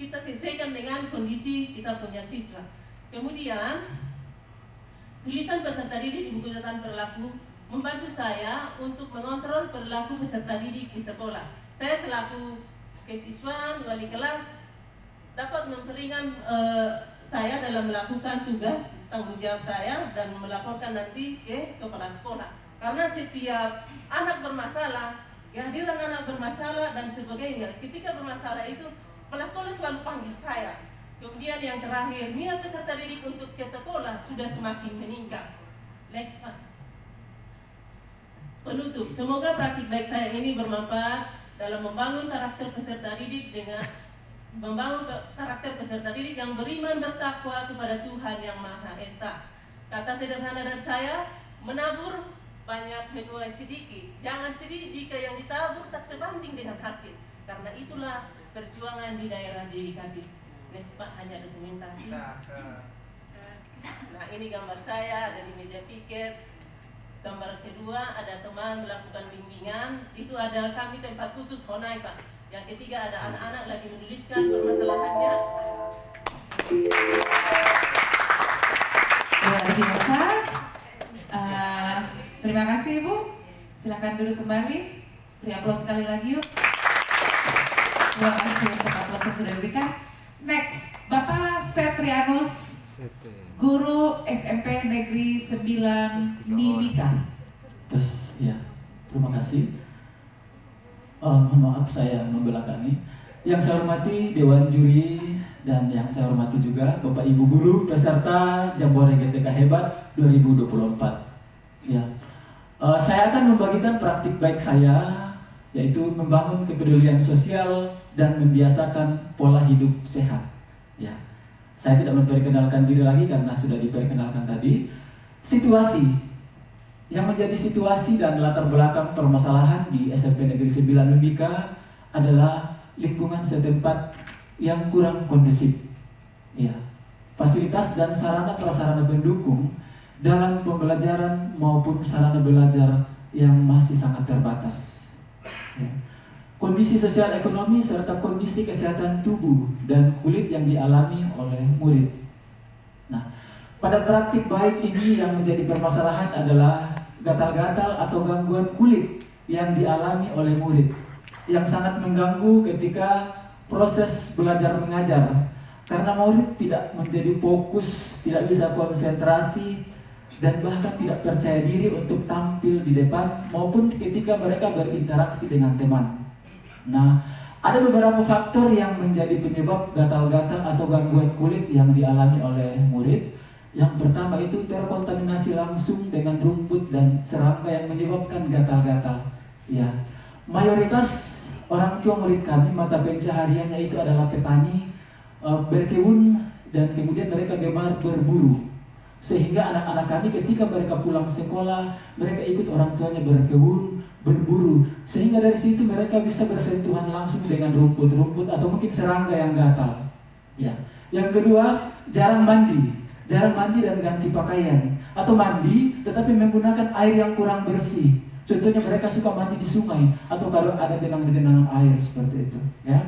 kita sesuaikan dengan kondisi kita punya siswa. Kemudian tulisan peserta didik di buku catatan perilaku membantu saya untuk mengontrol perilaku peserta didik di sekolah. Saya selaku kesiswaan wali kelas dapat memperingan saya dalam melakukan tugas tanggung jawab saya dan melaporkan nanti ke kepala sekolah. Karena setiap anak bermasalah, kehadiran anak bermasalah dan sebagainya, ketika bermasalah itu kepala sekolah selalu panggil saya. Kemudian yang terakhir, minat peserta didik untuk ke sekolah sudah semakin meningkat. Next Pak. Penutup, semoga praktik baik saya ini bermanfaat dalam membangun karakter peserta didik yang beriman bertakwa kepada Tuhan Yang Maha Esa. Kata sederhana dari saya, menabur banyak menuai sedikit. Jangan sedih jika yang ditabur tak sebanding dengan hasil. Karena itulah perjuangan di daerah dedikatif. Next Pak, hanya dokumentasi. Nah, ini gambar saya ada di meja piket. Gambar kedua ada teman melakukan bimbingan. Itu ada kami tempat khusus Honai Pak. Yang ketiga ada anak-anak lagi menuliskan permasalahannya. Luar biasa. Terima kasih Ibu. Silakan duduk kembali. Beri aplaus sekali lagi yuk. Terima kasih untuk aplaus yang sudah diberikan. Next, Bapak Setrianus, Guru SMP Negeri 9 Mimika. Terus ya, terima kasih. Mohon maaf saya membelakangi. Yang saya hormati Dewan Juri dan yang saya hormati juga Bapak Ibu Guru peserta Jambore GTK Hebat 2024. Ya, saya akan membagikan praktik baik saya, yaitu membangun kepedulian sosial dan membiasakan pola hidup sehat. Ya, saya tidak memperkenalkan diri lagi karena sudah diperkenalkan tadi. Situasi yang menjadi situasi dan latar belakang permasalahan di SMP Negeri 9 Mimika adalah lingkungan setempat yang kurang kondusif. Ya, fasilitas dan sarana prasarana pendukung dalam pembelajaran maupun sarana belajar yang masih sangat terbatas. Ya. kondisi sosial ekonomi serta kondisi kesehatan tubuh dan kulit yang dialami oleh murid. Nah, pada praktik baik ini yang menjadi permasalahan adalah gatal-gatal atau gangguan kulit yang dialami oleh murid, yang sangat mengganggu ketika proses belajar mengajar, karena murid tidak menjadi fokus, tidak bisa konsentrasi, dan bahkan tidak percaya diri untuk tampil di depan maupun ketika mereka berinteraksi dengan teman. Nah, ada beberapa faktor yang menjadi penyebab gatal-gatal atau gangguan kulit yang dialami oleh murid. Yang pertama itu terkontaminasi langsung dengan rumput dan serangga yang menyebabkan gatal-gatal. Ya, mayoritas orang tua murid kami mata pencahariannya itu adalah petani, berkebun, dan kemudian mereka gemar berburu. Sehingga anak-anak kami ketika mereka pulang sekolah, mereka ikut orang tuanya berkebun, berburu. Sehingga dari situ mereka bisa bersentuhan langsung dengan rumput-rumput atau mungkin serangga yang gatal. Ya. Yang kedua, jarang mandi dan ganti pakaian. Atau mandi tetapi menggunakan air yang kurang bersih. Contohnya mereka suka mandi di sungai atau kalau ada genangan-genangan air seperti itu. Ya.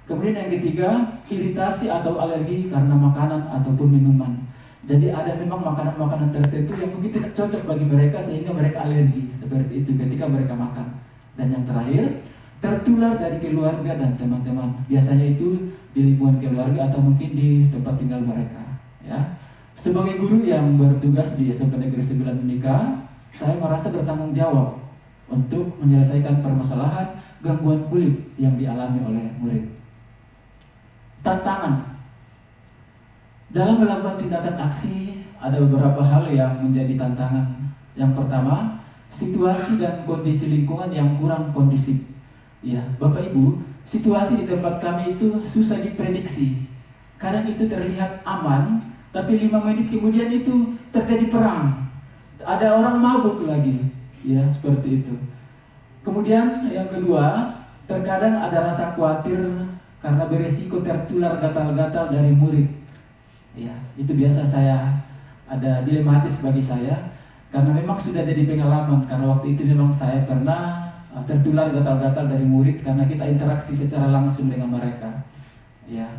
Kemudian yang ketiga, iritasi atau alergi karena makanan ataupun minuman. Jadi ada memang makanan-makanan tertentu yang mungkin tidak cocok bagi mereka sehingga mereka alergi seperti itu ketika mereka makan. Dan yang terakhir, tertular dari keluarga dan teman-teman. Biasanya itu di lingkungan keluarga atau mungkin di tempat tinggal mereka. Ya. Sebagai guru yang bertugas di SMP Negeri 9 Mimika, saya merasa bertanggung jawab untuk menyelesaikan permasalahan gangguan kulit yang dialami oleh murid. Tantangan dalam melakukan tindakan aksi, ada beberapa hal yang menjadi tantangan. Yang pertama, situasi dan kondisi lingkungan yang kurang kondusif. Ya, Bapak Ibu, situasi di tempat kami itu susah diprediksi. Kadang itu terlihat aman, tapi 5 menit kemudian itu terjadi perang. Ada orang mabuk lagi, ya seperti itu. Kemudian yang kedua, terkadang ada rasa khawatir karena beresiko tertular gatal-gatal dari murid. Ya, itu biasa saya ada dilematis bagi saya karena memang sudah jadi pengalaman karena waktu itu memang saya pernah tertular gatal-gatal dari murid karena kita interaksi secara langsung dengan mereka. Ya.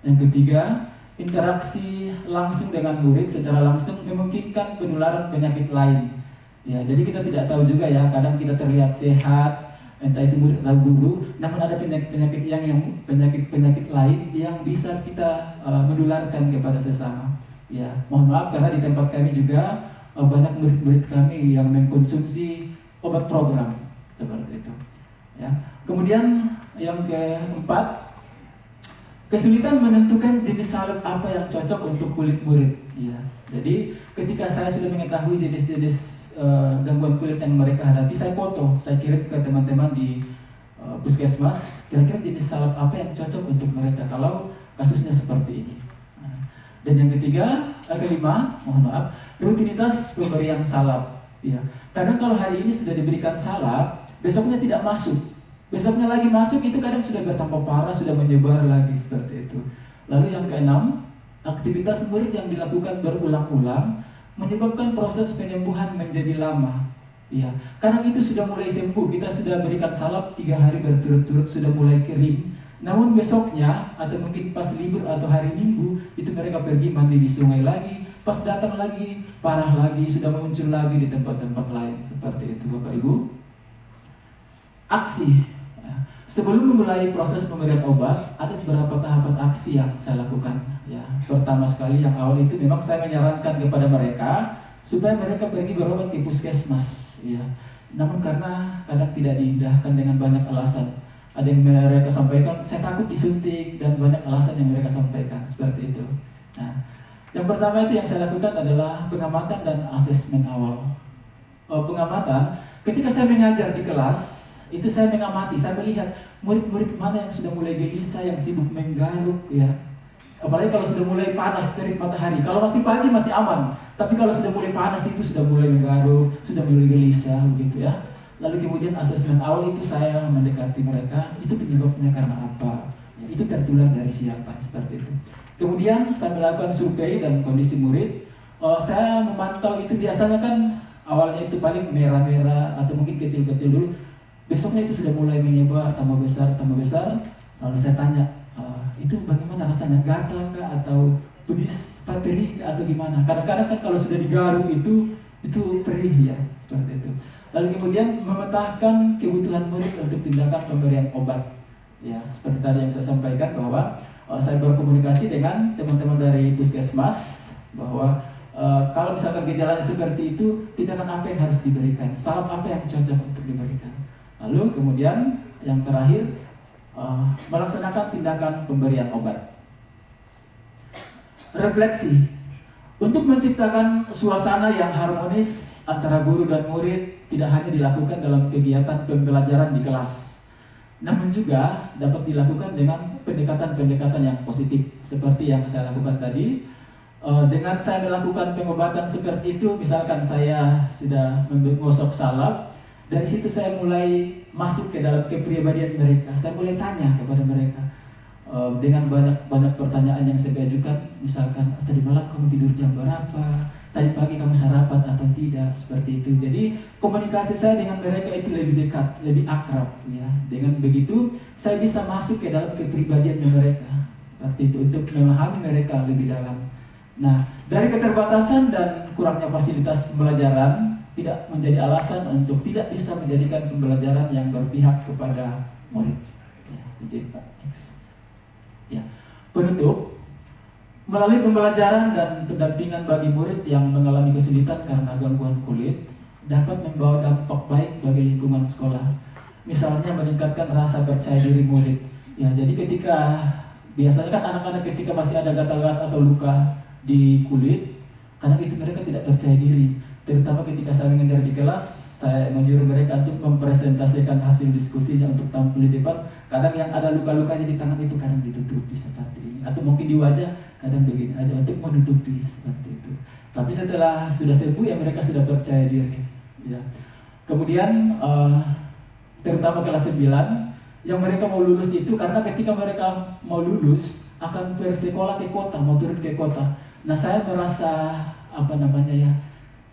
Yang ketiga, interaksi langsung dengan murid secara langsung memungkinkan penularan penyakit lain. Ya, jadi kita tidak tahu juga ya, kadang kita terlihat sehat, entah itu murid atau guru, namun ada penyakit-penyakit penyakit lain yang bisa kita menularkan kepada sesama. Ya, mohon maaf karena di tempat kami juga banyak murid-murid kami yang mengkonsumsi obat program seperti itu. Ya. Kemudian yang keempat, kesulitan menentukan jenis salep apa yang cocok untuk kulit murid. Ya. Jadi ketika saya sudah mengetahui jenis-jenis gangguan kulit yang mereka hadapi, saya foto, saya kirim ke teman-teman di puskesmas, kira-kira jenis salep apa yang cocok untuk mereka kalau kasusnya seperti ini. Dan yang kelima, mohon maaf, rutinitas pemberian salep. Ya. Kadang kalau hari ini sudah diberikan salep, besoknya tidak masuk. Besoknya lagi masuk itu kadang sudah bertambah parah, sudah menyebar lagi seperti itu. Lalu yang keenam, aktivitas murid yang dilakukan berulang-ulang menyebabkan proses penyembuhan menjadi lama. Ya, kadang itu sudah mulai sembuh, kita sudah berikan salep 3 hari berturut-turut sudah mulai kering. Namun besoknya atau mungkin pas libur atau hari Minggu itu mereka pergi mandi di sungai lagi, pas datang lagi parah lagi, sudah muncul lagi di tempat-tempat lain seperti itu, Bapak Ibu. Aksi. Sebelum memulai proses pemberian obat, ada beberapa tahapan aksi yang saya lakukan. Ya, pertama sekali yang awal itu memang saya menyarankan kepada mereka supaya mereka pergi berobat ke puskesmas. Ya, namun karena kadang tidak diindahkan dengan banyak alasan. Ada yang mereka sampaikan, saya takut disuntik dan banyak alasan yang mereka sampaikan seperti itu. Nah, yang pertama itu yang saya lakukan adalah pengamatan dan asesmen awal. Pengamatan, ketika saya mengajar di kelas, itu saya mengamati, saya melihat murid-murid mana yang sudah mulai gelisah, yang sibuk menggaruk, ya. Apalagi kalau sudah mulai panas terik matahari. Kalau masih pagi masih aman, tapi kalau sudah mulai panas itu sudah mulai menggaruk, sudah mulai gelisah, begitu ya. Lalu kemudian asesmen awal itu saya mendekati mereka, itu penyebabnya karena apa? Ya, itu tertular dari siapa? Seperti itu. Kemudian saya melakukan survei dan kondisi murid. Saya memantau itu biasanya kan awalnya itu paling merah-merah atau mungkin kecil-kecil dulu. Besoknya itu sudah mulai menyebar, tambah besar. Lalu saya tanya, itu bagaimana rasanya? Gatal kah atau pedis, perih atau gimana? Kadang-kadang kan kalau sudah digaruk itu perih ya, seperti itu. Lalu kemudian memetakan kebutuhan murid untuk tindakan pemberian obat. Ya, seperti tadi yang saya sampaikan bahwa saya berkomunikasi dengan teman-teman dari puskesmas bahwa kalau misalkan gejalanya seperti itu, tindakan apa yang harus diberikan, salep apa yang cocok untuk diberikan. Lalu kemudian yang terakhir melaksanakan tindakan pemberian obat. Refleksi untuk menciptakan suasana yang harmonis antara guru dan murid tidak hanya dilakukan dalam kegiatan pembelajaran di kelas, namun juga dapat dilakukan dengan pendekatan-pendekatan yang positif seperti yang saya lakukan tadi. Dengan saya melakukan pengobatan seperti itu, misalkan saya sudah menggosok salep, dari situ saya mulai masuk ke dalam kepribadian mereka. Saya mulai tanya kepada mereka dengan banyak pertanyaan yang saya ajukan. Misalkan, tadi malam kamu tidur jam berapa? Tadi pagi kamu sarapan atau tidak? Seperti itu. Jadi komunikasi saya dengan mereka itu lebih dekat, lebih akrab. Ya. Dengan begitu saya bisa masuk ke dalam kepribadian mereka. Seperti itu untuk memahami mereka lebih dalam. Nah, dari keterbatasan dan kurangnya fasilitas pembelajaran tidak menjadi alasan untuk tidak bisa menjadikan pembelajaran yang berpihak kepada murid. Ya, izin Pak. Next. Ya. Penutup, melalui pembelajaran dan pendampingan bagi murid yang mengalami kesulitan karena gangguan kulit dapat membawa dampak baik bagi lingkungan sekolah. Misalnya meningkatkan rasa percaya diri murid. Ya, jadi ketika biasanya kan anak-anak ketika masih ada gatal-gatal atau luka di kulit, karena itu mereka tidak percaya diri. Terutama ketika saya mengajar di kelas, saya menyuruh mereka untuk mempresentasikan hasil diskusinya untuk tampil di depan. Kadang yang ada luka-lukanya di tangan itu kadang ditutupi seperti ini, atau mungkin di wajah, kadang begini aja untuk menutupi seperti itu. Tapi setelah sudah sembuh ya mereka sudah percaya diri. Ya. Kemudian terutama kelas 9 yang mereka mau lulus itu, karena ketika mereka mau lulus akan bersekolah ke kota, mau turun ke kota. Nah, saya merasa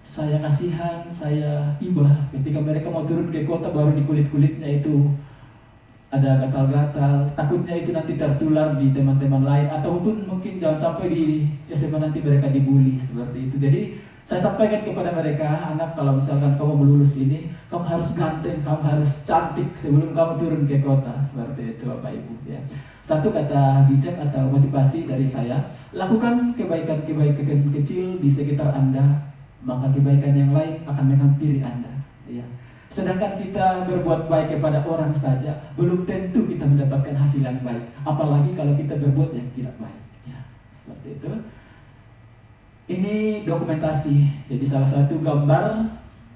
saya kasihan, saya ibah ketika mereka mau turun ke kota baru di kulit-kulitnya itu ada gatal-gatal, takutnya itu nanti tertular di teman-teman lain, ataupun mungkin jangan sampai di SMA nanti mereka dibully seperti itu. Jadi saya sampaikan kepada mereka, anak, kalau misalkan kamu mau lulus ini, kamu harus ganteng, kamu harus cantik sebelum kamu turun ke kota, seperti itu Bapak Ibu. Ya. Satu kata bijak atau motivasi dari saya, lakukan kebaikan-kebaikan kecil di sekitar Anda, maka kebaikan yang lain akan menghampiri Anda. Ya. Sedangkan kita berbuat baik kepada orang saja, belum tentu kita mendapatkan hasil yang baik. Apalagi kalau kita berbuat yang tidak baik. Ya, seperti itu. Ini dokumentasi, jadi salah satu gambar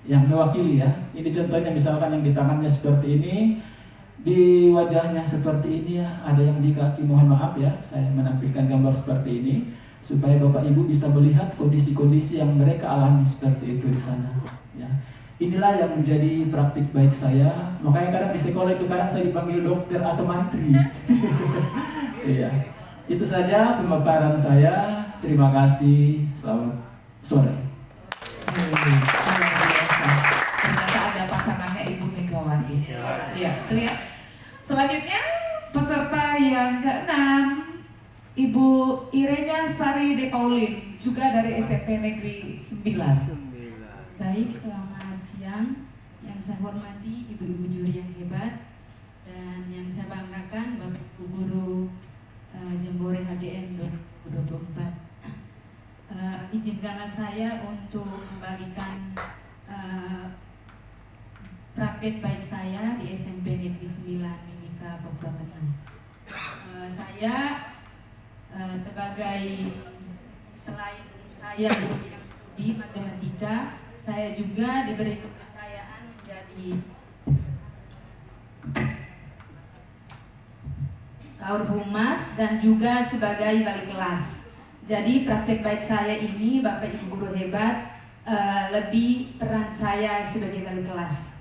yang mewakili ya. Ini contohnya misalkan yang di tangannya seperti ini, di wajahnya seperti ini ya, ada yang di kaki, mohon maaf ya, saya menampilkan gambar seperti ini supaya Bapak Ibu bisa melihat kondisi-kondisi yang mereka alami seperti itu di sana. Ya. Inilah yang menjadi praktik baik saya. Makanya kadang di sekolah itu kadang saya dipanggil dokter atau mantri. Iya. Itu saja pemaparan saya. Terima kasih. Selamat sore. Ternyata ada pasangannya Ibu Megawati. Iya, terlihat. Selanjutnya peserta yang ke-6, Ibu Irenya Sari De Paulin, juga dari SMP Negeri 9. Baik, selamat siang. Yang saya hormati ibu-ibu juri yang hebat dan yang saya banggakan Bapak Ibu Guru Jembore HGN 2024. Izinkanlah saya untuk membagikan praktek baik saya di SMP Negeri 9 Mimika, Papua Tengah. Saya sebagai selain saya di bidang studi matematika, saya juga diberi kepercayaan menjadi Kaur Humas dan juga sebagai wali kelas. Jadi praktek baik saya ini, Bapak Ibu Guru hebat, lebih peran saya sebagai wali kelas.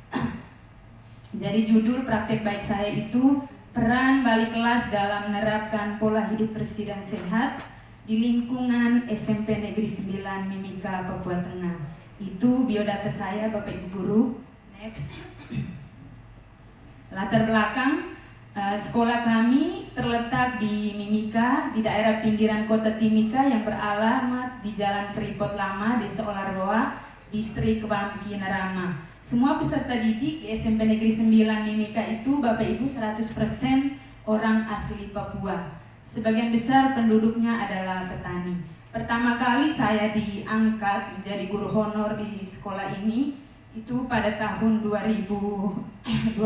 Jadi judul praktek baik saya itu peran wali kelas dalam menerapkan pola hidup bersih dan sehat di lingkungan SMP Negeri 9 Mimika, Papua Tengah. Itu biodata saya, Bapak Ibu Guru. Next. Latar belakang sekolah kami terletak di Mimika, di daerah pinggiran kota Timika yang beralamat di Jalan Freeport Lama, Desa Olaroa, Distrik Bangki Narama. Semua peserta didik di SMP Negeri 9 Mimika itu Bapak Ibu 100% orang asli Papua. Sebagian besar penduduknya adalah petani. Pertama kali saya diangkat menjadi guru honor di sekolah ini itu pada tahun 2020.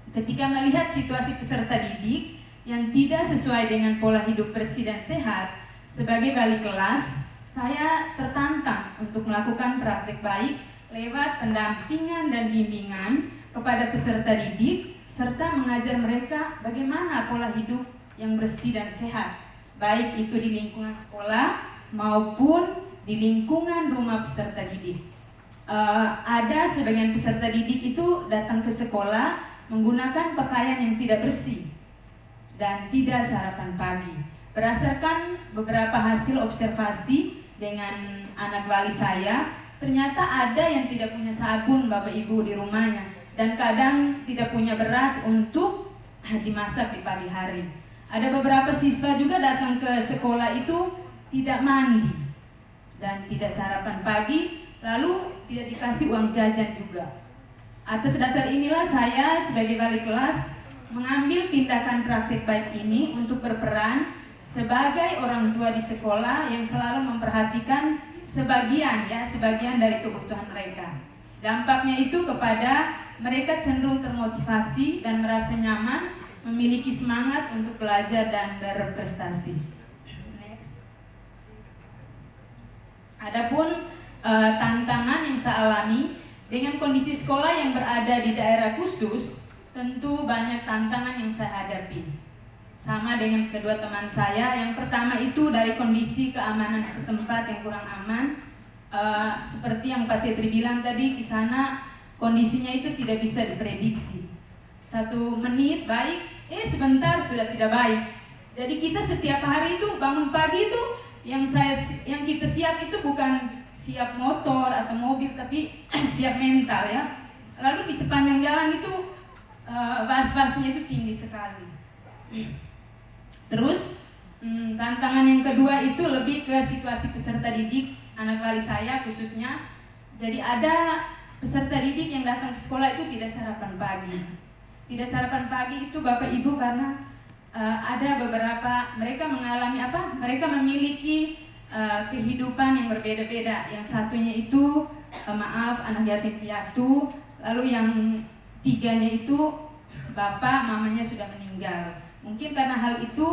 Ketika melihat situasi peserta didik yang tidak sesuai dengan pola hidup bersih dan sehat, sebagai wali kelas, saya tertantang untuk melakukan praktek baik lewat pendampingan dan bimbingan kepada peserta didik, serta mengajar mereka bagaimana pola hidup yang bersih dan sehat, baik itu di lingkungan sekolah maupun di lingkungan rumah peserta didik. Ada sebagian peserta didik itu datang ke sekolah menggunakan pakaian yang tidak bersih dan tidak sarapan pagi. Berdasarkan beberapa hasil observasi dengan anak wali saya, ternyata ada yang tidak punya sabun Bapak Ibu di rumahnya dan kadang tidak punya beras untuk dimasak di pagi hari. Ada beberapa siswa juga datang ke sekolah itu tidak mandi dan tidak sarapan pagi, lalu tidak dikasih uang jajan juga. Atas dasar inilah saya sebagai wali kelas mengambil tindakan praktik baik ini untuk berperan sebagai orang tua di sekolah yang selalu memperhatikan sebagian dari kebutuhan mereka. Dampaknya itu kepada mereka cenderung termotivasi dan merasa nyaman, memiliki semangat untuk belajar dan berprestasi. Next. Adapun tantangan yang saya alami dengan kondisi sekolah yang berada di daerah khusus, tentu banyak tantangan yang saya hadapi. Sama dengan kedua teman saya, yang pertama itu dari kondisi keamanan setempat yang kurang aman. Seperti yang Pak Setri bilang tadi, di sana kondisinya itu tidak bisa diprediksi. 1 menit baik, sebentar sudah tidak baik. Jadi kita setiap hari itu bangun pagi itu yang kita siap itu bukan siap motor atau mobil, tapi siap mental ya. Lalu di sepanjang jalan itu bas-basnya itu tinggi sekali. Terus tantangan yang kedua itu lebih ke situasi peserta didik anak wali saya khususnya. Jadi ada peserta didik yang datang ke sekolah itu tidak sarapan pagi. Tidak sarapan pagi itu Bapak Ibu karena ada beberapa mereka mengalami mereka memiliki kehidupan yang berbeda-beda. Yang satunya itu anak yatim piatu, lalu yang tiganya itu bapak mamanya sudah meninggal. Mungkin karena hal itu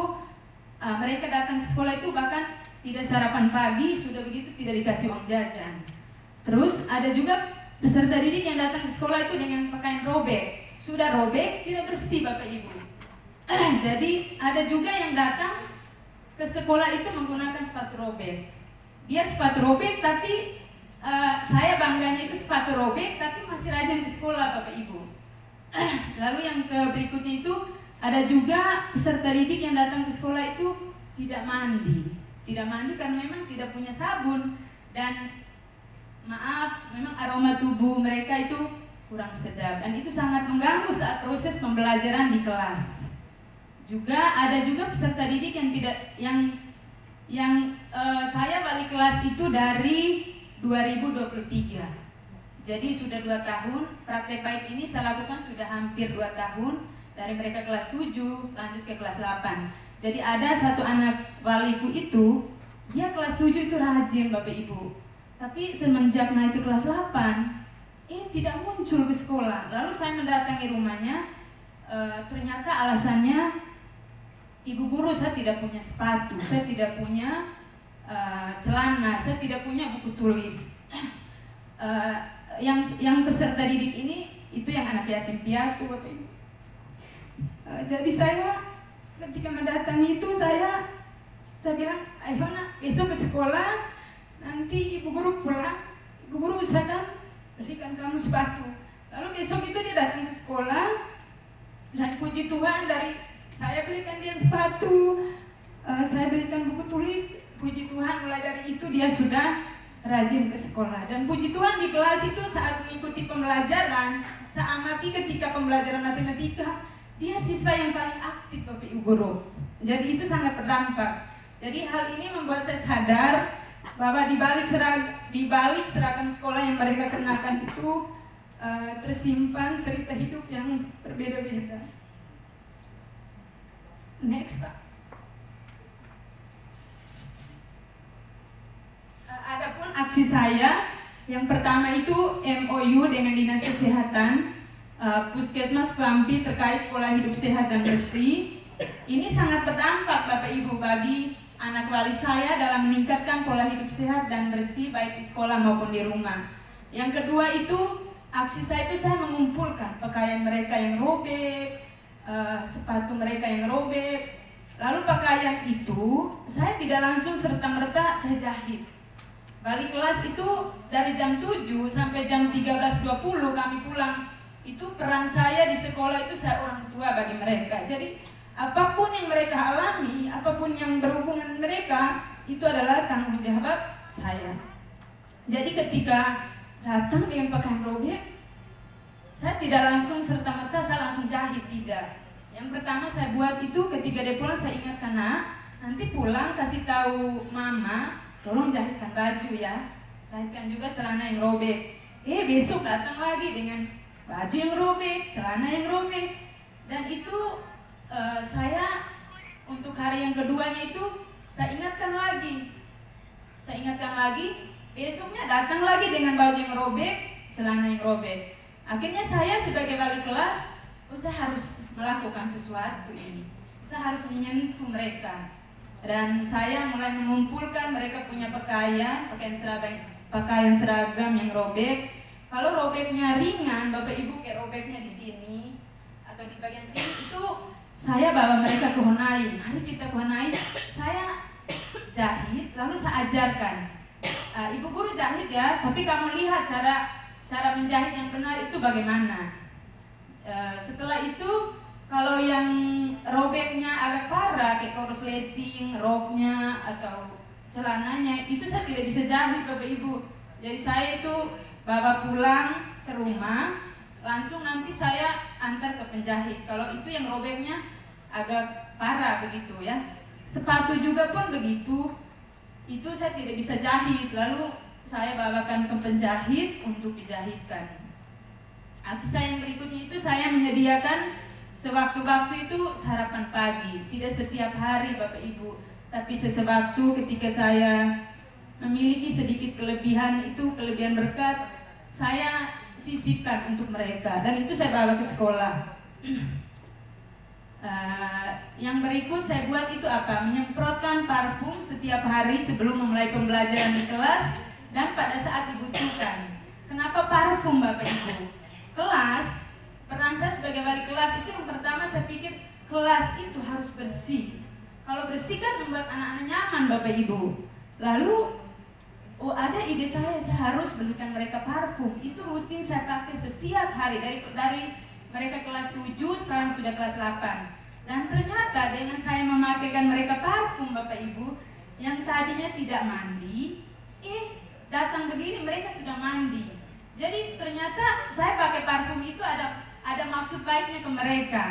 mereka datang ke sekolah itu bahkan tidak sarapan pagi, sudah begitu tidak dikasih uang jajan. Terus ada juga peserta didik yang datang ke sekolah itu dengan pakaian robek. Sudah robek, tidak bersih Bapak Ibu. Jadi ada juga yang datang ke sekolah itu menggunakan sepatu robek. Dia sepatu robek tapi saya bangganya itu sepatu robek tapi masih rajin ke sekolah Bapak Ibu. Lalu yang berikutnya itu ada juga peserta didik yang datang ke sekolah itu tidak mandi. Tidak mandi karena memang tidak punya sabun dan memang aroma tubuh mereka itu kurang sedap dan itu sangat mengganggu saat proses pembelajaran di kelas. Juga ada juga peserta didik yang saya wali kelas itu dari 2023. Jadi sudah 2 tahun, praktek baik ini saya lakukan sudah hampir 2 tahun. Dari mereka kelas 7 lanjut ke kelas 8. Jadi ada satu anak waliku itu, dia kelas 7 itu rajin Bapak Ibu. Tapi semenjak naik ke kelas 8, tidak muncul ke sekolah. Lalu saya mendatangi rumahnya, ternyata alasannya, Ibu guru saya tidak punya sepatu, saya tidak punya celana, saya tidak punya buku tulis. Yang peserta didik ini itu yang anak yatim piatu Bapak Ibu. Jadi saya ketika mendatangi itu saya bilang, ayo nak besok ke sekolah, nanti ibu guru pulang, ibu guru usahakan belikan kamu sepatu. Lalu besok itu dia datang ke sekolah dan puji Tuhan dari saya belikan dia sepatu, saya belikan buku tulis, puji Tuhan mulai dari itu dia sudah rajin ke sekolah. Dan puji Tuhan di kelas itu saat mengikuti pembelajaran, saya amati ketika pembelajaran matematika, dia siswa yang paling aktif Bapak Ibu Guru. Jadi itu sangat berdampak. Jadi hal ini membuat saya sadar bahwa di balik seragam sekolah yang mereka kenakan itu tersimpan cerita hidup yang berbeda-beda. Next, Pak. Adapun aksi saya, yang pertama itu MOU dengan Dinas Kesehatan, Puskesmas Klampi terkait pola hidup sehat dan bersih. Ini sangat berdampak Bapak Ibu bagi anak wali saya dalam meningkatkan pola hidup sehat dan bersih baik di sekolah maupun di rumah. Yang kedua itu, aksi saya itu saya mengumpulkan pakaian mereka yang robek, sepatu mereka yang robek. Lalu pakaian itu saya tidak langsung serta-merta saya jahit. Balik kelas itu dari jam 7 sampai jam 13.20 kami pulang. Itu peran saya di sekolah itu saya orang tua bagi mereka. Jadi apapun yang mereka alami, apapun yang berhubungan mereka, itu adalah tanggung jawab saya. Jadi ketika datang dengan pakaian robek, saya tidak langsung serta-merta saya langsung jahit, tidak. Yang pertama saya buat itu ketika dia pulang saya ingatkan, nak, nanti pulang kasih tahu mama, tolong jahitkan baju ya, jahitkan juga celana yang robek. Besok datang lagi dengan baju yang robek, celana yang robek. Dan itu saya untuk hari yang keduanya itu saya ingatkan lagi, besoknya datang lagi dengan baju yang robek, celana yang robek. Akhirnya saya sebagai wali kelas, saya harus melakukan sesuatu ini. Saya harus menyentuh mereka. Dan saya mulai mengumpulkan mereka punya pakaian seragam yang robek. Kalau robeknya ringan, Bapak Ibu kayak robeknya di sini atau di bagian sini, itu saya bawa mereka ke Honai. Mari kita ke Honai. Saya jahit, lalu saya ajarkan. Ibu guru jahit ya, tapi kamu lihat cara menjahit yang benar itu bagaimana. Setelah itu kalau yang robeknya agak parah kayak korsleting, roknya atau celananya, itu saya tidak bisa jahit Bapak Ibu. Jadi saya itu bawa pulang ke rumah, langsung nanti saya antar ke penjahit. Kalau itu yang robeknya agak parah begitu ya. Sepatu juga pun begitu. Itu saya tidak bisa jahit, lalu saya bawakan ke penjahit untuk dijahitkan. Aksi saya yang berikutnya itu saya menyediakan sewaktu-waktu itu sarapan pagi. Tidak setiap hari Bapak Ibu, tapi sesewaktu ketika saya memiliki sedikit kelebihan, itu kelebihan berkat, saya sisipkan untuk mereka. Dan itu saya bawa ke sekolah. Yang berikut saya buat itu apa? Menyemprotkan parfum setiap hari sebelum memulai pembelajaran di kelas dan pada saat dibutuhkan. Kenapa parfum Bapak Ibu? Kelas, peran saya sebagai wali kelas itu yang pertama saya pikir kelas itu harus bersih. Kalau bersih kan membuat anak-anak nyaman Bapak Ibu. Lalu ada ide saya harus belikan mereka parfum. Itu rutin saya pakai setiap hari dari mereka kelas 7 sekarang sudah kelas 8. Dan ternyata dengan saya memakaikan mereka parfum Bapak Ibu, yang tadinya tidak mandi, datang begini mereka sudah mandi. Jadi ternyata saya pakai parfum itu ada maksud baiknya ke mereka.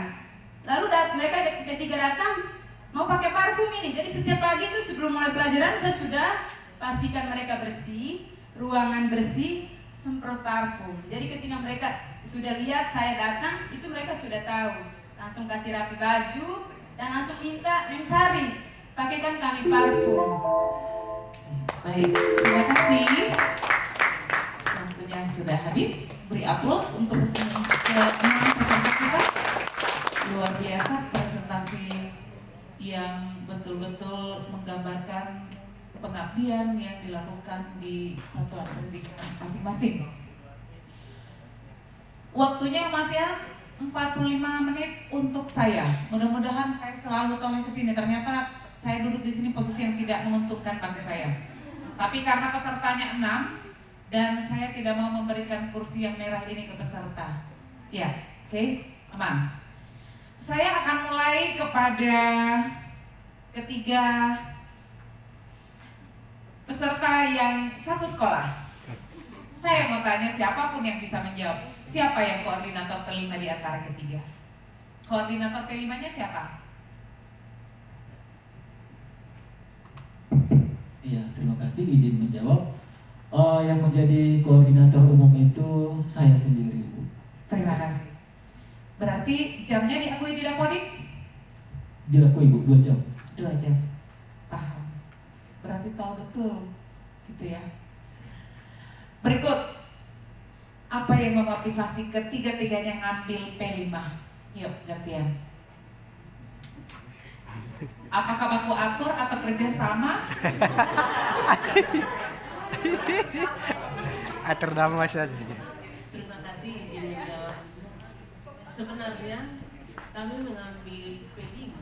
Lalu mereka ketika datang mau pakai parfum ini. Jadi setiap pagi itu sebelum mulai pelajaran saya sudah pastikan mereka bersih, ruangan bersih, semprot parfum. Jadi ketika mereka sudah lihat saya datang, itu mereka sudah tahu. Langsung kasih rapi baju dan langsung minta, Mem Sari, pakaikan kami parfum. Baik, terima kasih. Waktunya sudah habis. Beri aplaus untuk ke-6 peserta kita. Luar biasa presentasi yang betul-betul menggambarkan pengabdian yang dilakukan di satuan pendidikan masing-masing. Waktunya masih 45 menit untuk saya. Mudah-mudahan saya selalu toleh ke sini. Ternyata saya duduk di sini posisi yang tidak menguntungkan bagi saya. Tapi karena pesertanya 6 dan saya tidak mau memberikan kursi yang merah ini ke peserta. Ya, oke, aman. Saya akan mulai kepada ketiga Peserta yang satu sekolah. Saya mau tanya siapapun yang bisa menjawab. Siapa yang koordinator P5 di antara ketiga? Koordinator P5-nya siapa? Iya, terima kasih izin menjawab. Yang menjadi koordinator umum itu saya sendiri, Bu. Terima kasih. Berarti jamnya diakui di Dapodik? Diakui, Bu, 2 jam. 2 jam. Paham. Berarti tahu betul gitu ya. Berikut, apa yang memotivasi ketiga-tiganya ngambil P5? Yuk, gantian. Apakah baku atur atau kerja sama? Atur nama saja. Terima kasih izin menjawab. Sebenarnya kami mengambil P5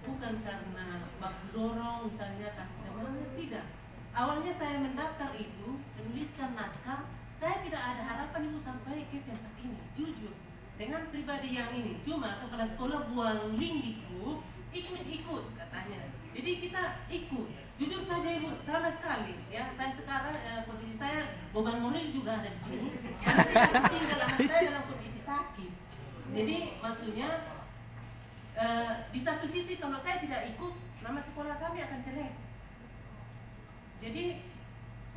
bukan karena baku dorong misalnya kasih semangat, tidak. Awalnya saya mendaftar itu menuliskan naskah, saya tidak ada harapan itu sampai ke tempat ini, jujur. Dengan pribadi yang ini, cuma kepala sekolah buang link di grup, ikut katanya. Jadi kita ikut. Jujur saja Ibu, sama sekali ya. Saya sekarang posisi saya beban moral juga ada di sini. Karena saya masih tinggal anak saya dalam kondisi sakit. Jadi maksudnya di satu sisi kalau saya tidak ikut, nama sekolah kami akan jelek. Jadi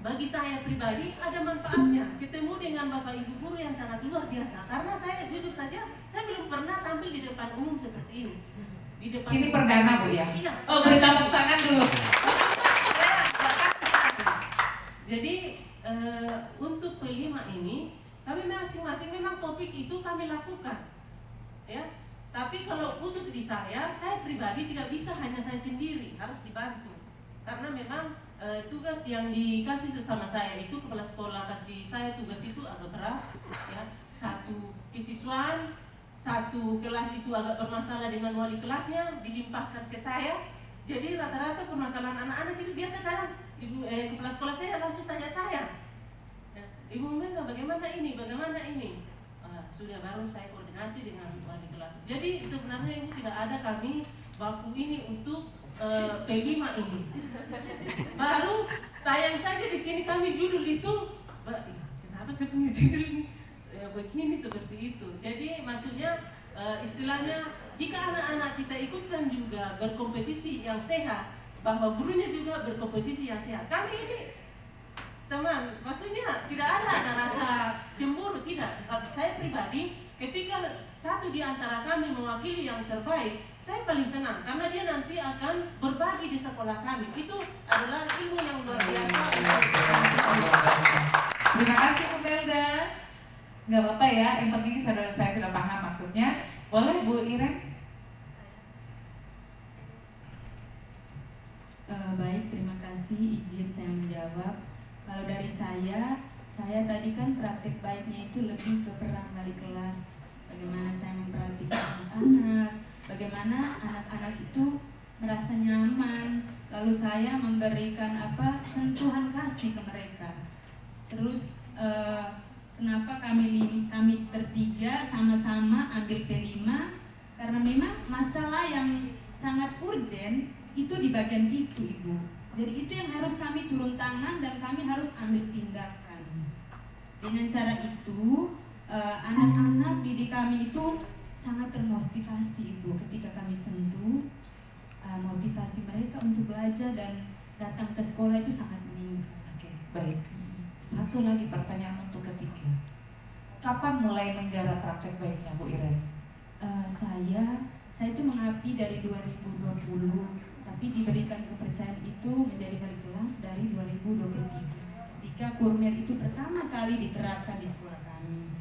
bagi saya pribadi ada manfaatnya ketemu dengan Bapak Ibu guru yang sangat luar biasa. Karena saya jujur saja, saya belum pernah tampil di depan umum seperti ini. Di depan Ini umum. perdana, Bu ya? Iya. Oh, beri tepuk tangan dulu. Jadi untuk P5 ini kami masing-masing memang topik itu kami lakukan, ya. Tapi kalau khusus di saya pribadi tidak bisa hanya saya sendiri, harus dibantu. Karena memang tugas yang dikasih sama saya itu kepala sekolah kasih saya tugas itu agak berat, ya. Satu kesiswaan, satu kelas itu agak bermasalah dengan wali kelasnya dilimpahkan ke saya. Jadi rata-rata permasalahan anak-anak itu biasa kadang kepala sekolah saya langsung tanya saya, Ibu Melda bagaimana ini? Sudah baru saya koordinasi dengan wali kelas. Jadi sebenarnya ini tidak ada kami baku ini untuk P5 ini. Baru tayang saja di sini kami judul itu, kenapa saya punya judul ini? Begini seperti itu. Jadi maksudnya istilahnya jika anak-anak kita ikutkan juga berkompetisi yang sehat, bahwa gurunya juga berkompetisi yang sehat. Kami ini teman, maksudnya tidak ada rasa cemburu, tidak. Saya pribadi ketika satu di antara kami mewakili yang terbaik, saya paling senang karena dia nanti akan berbagi di sekolah kami. Itu adalah ilmu yang luar biasa. Terima kasih Bu Melda. Nggak apa-apa ya, yang penting saudara saya sudah paham maksudnya. Boleh Bu Iren? Baik, terima kasih izin saya menjawab. Kalau dari saya tadi kan praktik baiknya itu lebih ke peran wali kelas. Bagaimana saya memperhatikan anak-anak, bagaimana anak-anak itu merasa nyaman, lalu saya memberikan sentuhan kasih ke mereka. Terus kenapa kami bertiga sama-sama ambil P5? Karena memang masalah yang sangat urgen itu di bagian itu, Ibu. Jadi itu yang harus kami turun tangan dan kami harus ambil tindakan. Dengan cara itu anak-anak didik kami itu sangat termotivasi, Ibu. Ketika kami sentuh motivasi mereka untuk belajar dan datang ke sekolah itu sangat meningkat. Oke, baik. Satu lagi pertanyaan untuk ketiga. Kapan mulai menggarap praktek baiknya Bu Iren? Saya itu mengabdi dari 2020, tapi diberikan kepercayaan itu menjadi wali kelas dari 2023 ketika Kurmer itu pertama kali diterapkan di sekolah kami.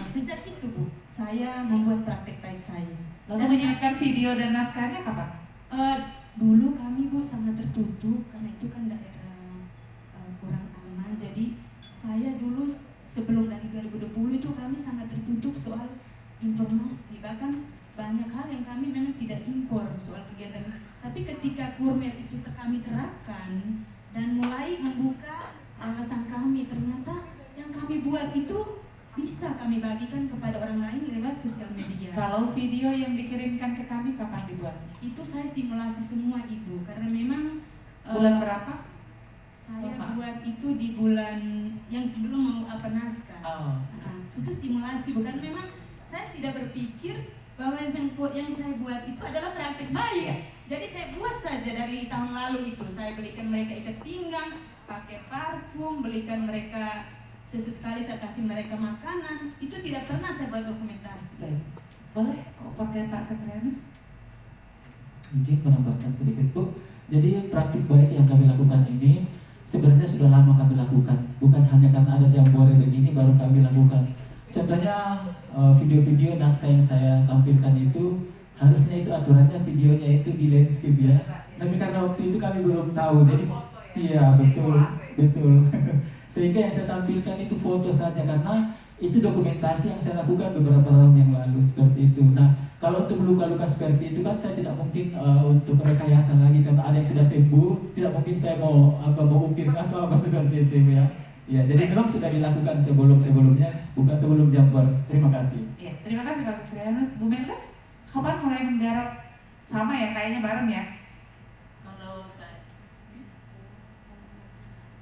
Sejak itu Bu, saya membuat praktek baik saya. Lalu menyiapkan video dan naskahnya kapan? Dulu kami Bu sangat tertutup karena itu kan daerah kurang aman. Jadi saya dulu sebelum dari 2020 itu kami sangat tertutup soal informasi, bahkan banyak hal yang kami memang tidak impor soal kegiatan. Tapi ketika Kurmer itu kami terapkan dan mulai membuka wawasan kami, ternyata yang kami buat itu bisa kami bagikan kepada orang lain lewat sosial media. Kalau video yang dikirimkan ke kami kapan dibuatnya? Itu saya simulasi semua Ibu, karena memang Bulan berapa? Saya Lupa. buat itu di bulan yang sebelum mau apa naskah. Oh. Nah, itu simulasi, bukan memang saya tidak berpikir bahwa yang saya buat itu adalah praktik baik. Jadi saya buat saja dari tahun lalu itu. Saya belikan mereka ikat pinggang, pakai parfum, belikan mereka sesekali saya kasih mereka makanan. Itu tidak pernah saya buat dokumentasi. Baik. Boleh pakai Pak Satrianus? Mungkin menambahkan sedikit Bu. Jadi praktik baik yang kami lakukan ini sebenarnya sudah lama kami lakukan. Bukan hanya karena ada jambore begini baru kami lakukan. Contohnya video-video naskah yang saya tampilkan itu harusnya itu aturannya videonya itu di landscape ya. Tapi karena waktu itu kami belum tahu, jadi iya betul. Sehingga yang saya tampilkan itu foto saja karena itu dokumentasi yang saya lakukan beberapa tahun yang lalu seperti itu. Nah, kalau untuk luka-luka seperti itu kan saya tidak mungkin untuk rekayasa lagi karena ada yang sudah sembuh, tidak mungkin saya mau ukir atau apa seperti itu ya. Ya, jadi memang sudah dilakukan sebelumnya, bukan sebelum Jambor. Terima kasih. Ya, terima kasih Pak Satrianus. Bu Melda, kapan mulai menggarap? Sama ya, kayaknya bareng ya.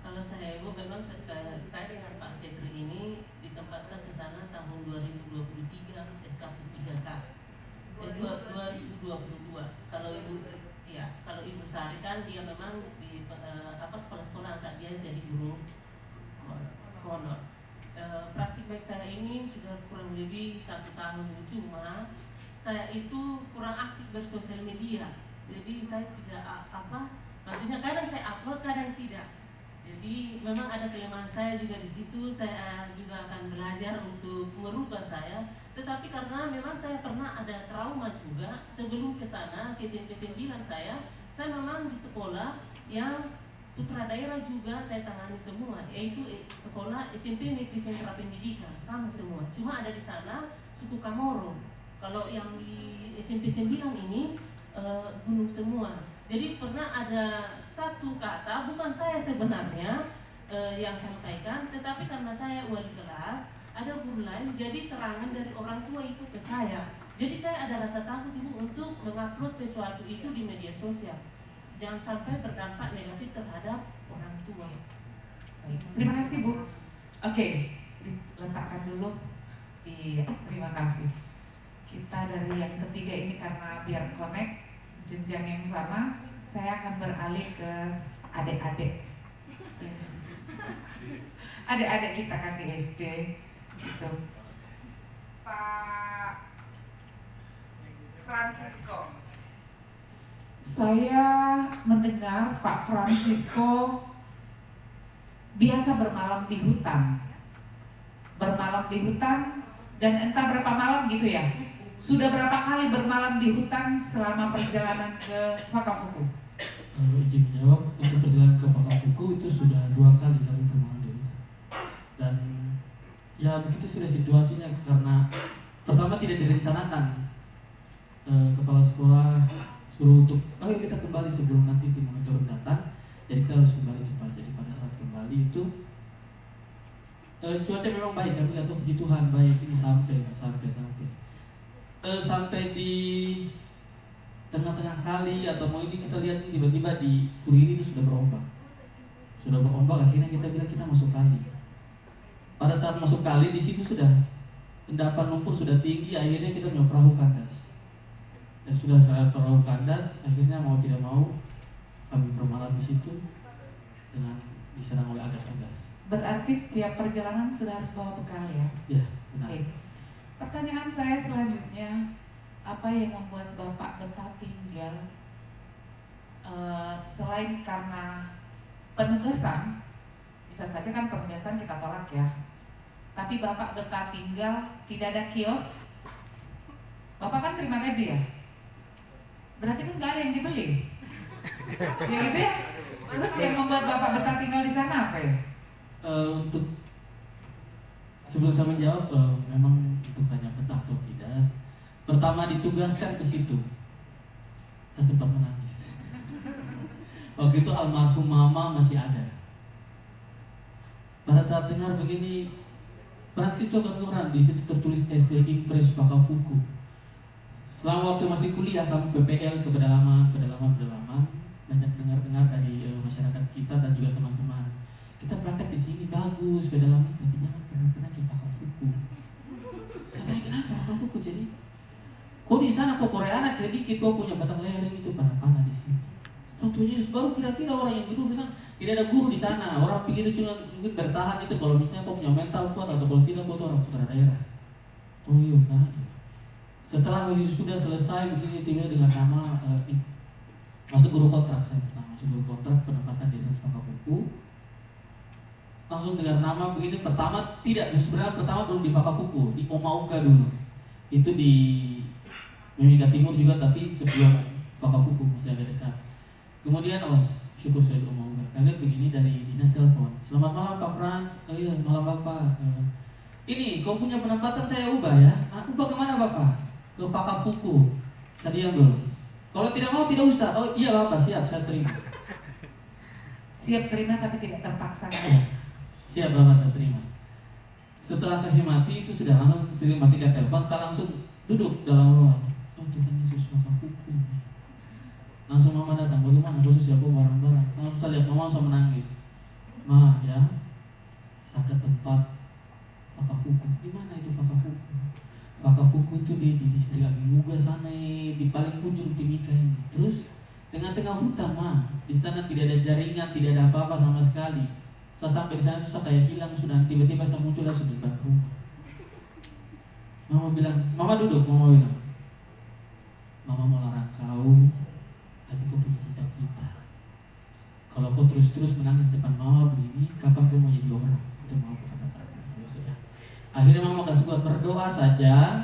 Kalau saya Ibu memang saya dengan Pak Setri ini ditempatkan ke sana tahun 2023 SKP 3K. 2022. Kalau Ibu Sari kan dia memang di kepala sekolah angkat dia jadi guru honor. Praktik baik saya ini sudah kurang lebih 1 tahun, cuma saya itu kurang aktif bersosial media. Jadi saya tidak maksudnya kadang saya upload, kadang tidak. Jadi memang ada kelemahan saya juga di situ. Saya juga akan belajar untuk merubah saya. Tetapi karena memang saya pernah ada trauma juga sebelum ke sana, ke SMP 9 saya memang di sekolah yang putra daerah juga saya tangani semua, yaitu sekolah SMP Negeri Sentra Pendidikan sama semua. Cuma ada di sana suku Kamoro. Kalau yang di SMP 9 ini gunung semua. Jadi pernah ada satu kata, bukan saya sebenarnya yang sampaikan, tetapi karena saya wali kelas, ada guru lain, jadi serangan dari orang tua itu ke saya. Jadi saya ada rasa takut Ibu untuk mengupload sesuatu itu di media sosial. Jangan sampai berdampak negatif terhadap orang tua. Baik, terima kasih Bu. Oke, letakkan dulu. Iya, terima kasih. Kita dari yang ketiga ini karena biar connect jenjang yang sama, saya akan beralih ke adik-adik. Ya. Adik-adik kita kan di SD gitu. Pak Francisco. Saya mendengar Pak Francisco biasa bermalam di hutan. Bermalam di hutan dan entah berapa malam gitu ya. Sudah berapa kali bermalam di hutan selama perjalanan ke Fakafuku? Izin menjawab, untuk perjalanan ke Fakafuku itu sudah 2 kali kami bermalam di hutan. Dan ya begitu sudah situasinya karena pertama tidak direncanakan. Kepala sekolah suruh untuk ayo kita kembali sebelum nanti tim monitoring datang, jadi kita harus kembali cepat. Jadi pada saat kembali itu cuaca memang baik, kami lihat puji Tuhan baik, ini sampai di tengah-tengah kali atau mau ini kita lihat tiba-tiba di Furiri itu sudah berombak, akhirnya kita bilang kita masuk kali. Pada saat masuk kali di situ sudah endapan lumpur sudah tinggi, akhirnya kita punya perahu kandas. Dan sudah saat perahu kandas, akhirnya mau tidak mau kami bermalam di situ dengan diserang oleh agas-agas. Berarti setiap perjalanan sudah harus bawa bekal ya? Ya, benar. Oke. Pertanyaan saya selanjutnya, apa yang membuat Bapak betah tinggal selain karena penugasan? Bisa saja kan penugasan kita tolak ya. Tapi Bapak betah tinggal, tidak ada kios. Bapak kan terima gaji ya? Berarti kan gak ada yang dibeli. Ya gitu ya. Terus yang membuat Bapak betah tinggal di sana apa ya? Untuk sebelum saya menjawab, memang itu hanya betah atau tidak. Pertama ditugaskan ke situ, saya sempat menangis. Waktu itu almarhum mama masih ada. Pada saat dengar begini, Francisco Kantoran di situ tertulis SD Impres Fakafuku. Selama waktu masih kuliah, kamu PPL ke pedalaman, banyak dengar dari kita praktek di sini bagus beda lama, tapi jangan pernah ke Fakafuku. Katanya kenapa Fakafuku jadi? Kok di sana kok Koreana sedikit, kok punya batang leher itu panah-panah di sini. Contohnya baru kira-kira orang yang dulu bilang tidak ada guru di sana, orang begitu cuma mungkin bertahan itu kalau misalnya kok punya mental kuat atau kalau tidak kok orang putra daerah. Oh iya kan. Setelah sudah selesai begini tiba dengan nama masuk guru kontrak, saya pernah masuk guru kontrak penempatan di Fakafuku. Langsung dengan nama begini pertama tidak, sebenarnya pertama belum di Fakafuku, di Omauka dulu. Itu di Mimika Timur juga tapi sebelum Fakafuku masih agak dekat. Kemudian syukur saya di Omauka. Kaget begini dari dinas telepon. Selamat malam Pak Frans. Oh iya malam Bapak. Ini kau punya penempatan saya ubah ya. Ubah kemana Bapak? Ke Fakafuku. Tadi yang belum. Kalau tidak mau tidak usah. Oh iya Bapak siap saya terima. Siap terima tapi tidak terpaksa kan? Siap Bapak saya terima. Setelah kasih mati itu sudah langsung matikan telepon, saya langsung duduk dalam ruang. Oh Tuhan Yesus Fakafuku. Langsung mama datang, bagaimana bos siapa barang-barang. Langsung saya lihat mama langsung menangis. Ma ya, saya ke tempat Fakafuku. Di mana itu Fakafuku? Fakafuku itu di distrik Abimuga sana, di paling ujung Timika ini. Terus tengah-tengah hutan mah, di sana tidak ada jaringan, tidak ada apa-apa sama sekali. Saya sampai di sana tuh saya kayak hilang sudah, tiba-tiba saya muncul langsung di depan rumah. Mama bilang, mama duduk, mama bilang, mama mau larang kau, tapi kau punya cita-cita. Kalau kau terus-terus menangis depan mama begini, kapan kau mau jadi orang? Itu mau aku katakan. Akhirnya mama kasih buat berdoa saja.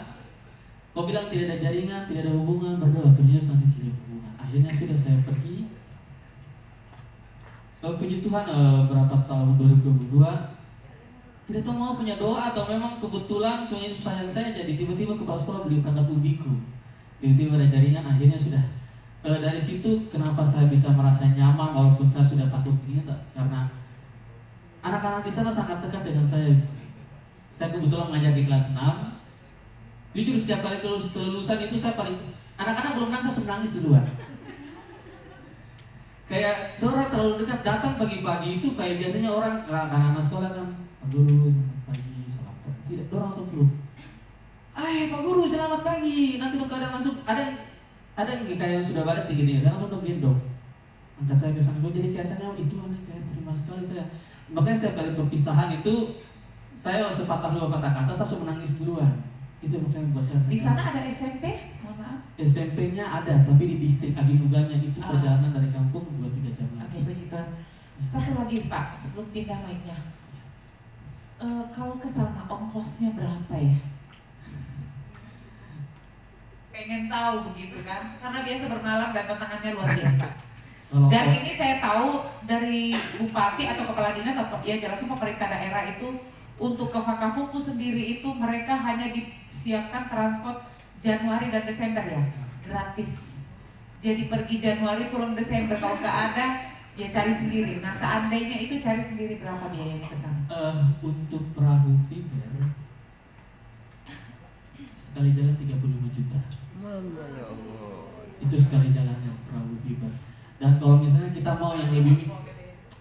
Kau bilang tidak ada jaringan, tidak ada hubungan, berdoa terus nanti tidak ada hubungan. Akhirnya sudah saya pergi. Puji Tuhan berapa tahun 2022 tidak tahu mau punya doa atau memang kebetulan Tuhan Yesus sayang saya, jadi tiba-tiba kepala sekolah beli perangkat ubiku. Tiba-tiba ada jaringan, akhirnya sudah dari situ kenapa saya bisa merasa nyaman walaupun saya sudah takut begini, karena anak-anak di sana sangat dekat dengan saya. Saya kebetulan mengajar di kelas 6. Jujur setiap kali kelulusan itu saya paling, anak-anak belum nangis saya menangis duluan. Kayak Dora terlalu dekat, datang pagi-pagi itu kayak biasanya orang anak-anak sekolah kan, Pak Guru selamat pagi, selamat pagi. Tidak, Dora langsung peluk. Pak Guru selamat pagi. Nanti dong kadang langsung ada yang kayak sudah balik tinggi, saya langsung dong gendong. Angkat saya ke sana, jadi biasanya itu aneh kayak terima sekali saya. Makanya setiap kali perpisahan itu saya sepatah dua patah kata saya langsung menangis duluan. Itu makanya buat saya. Di sana ada SMP? Mohon maaf. SMP-nya ada, tapi di distrik Abinuganya itu perjalanan dari kampung 2-3 jam. Oke, puji Tuhan. Satu lagi Pak, sebelum pindah mic-nya. Kalau ke sana ongkosnya berapa ya? Pengen tahu begitu kan? Karena biasa bermalam dan tantangannya luar biasa. Dan ini saya tahu dari bupati atau kepala dinas atau ya jelasnya pemerintah daerah itu untuk ke Fakafuku sendiri itu mereka hanya disiapkan transport Januari dan Desember ya, gratis. Jadi pergi Januari pulang Desember, kalau nggak ada ya cari sendiri. Nah seandainya itu cari sendiri berapa biayanya ke sana? Untuk perahu fiber sekali jalan 35 juta. Itu sekali jalannya perahu fiber. Dan kalau misalnya kita mau yang lebih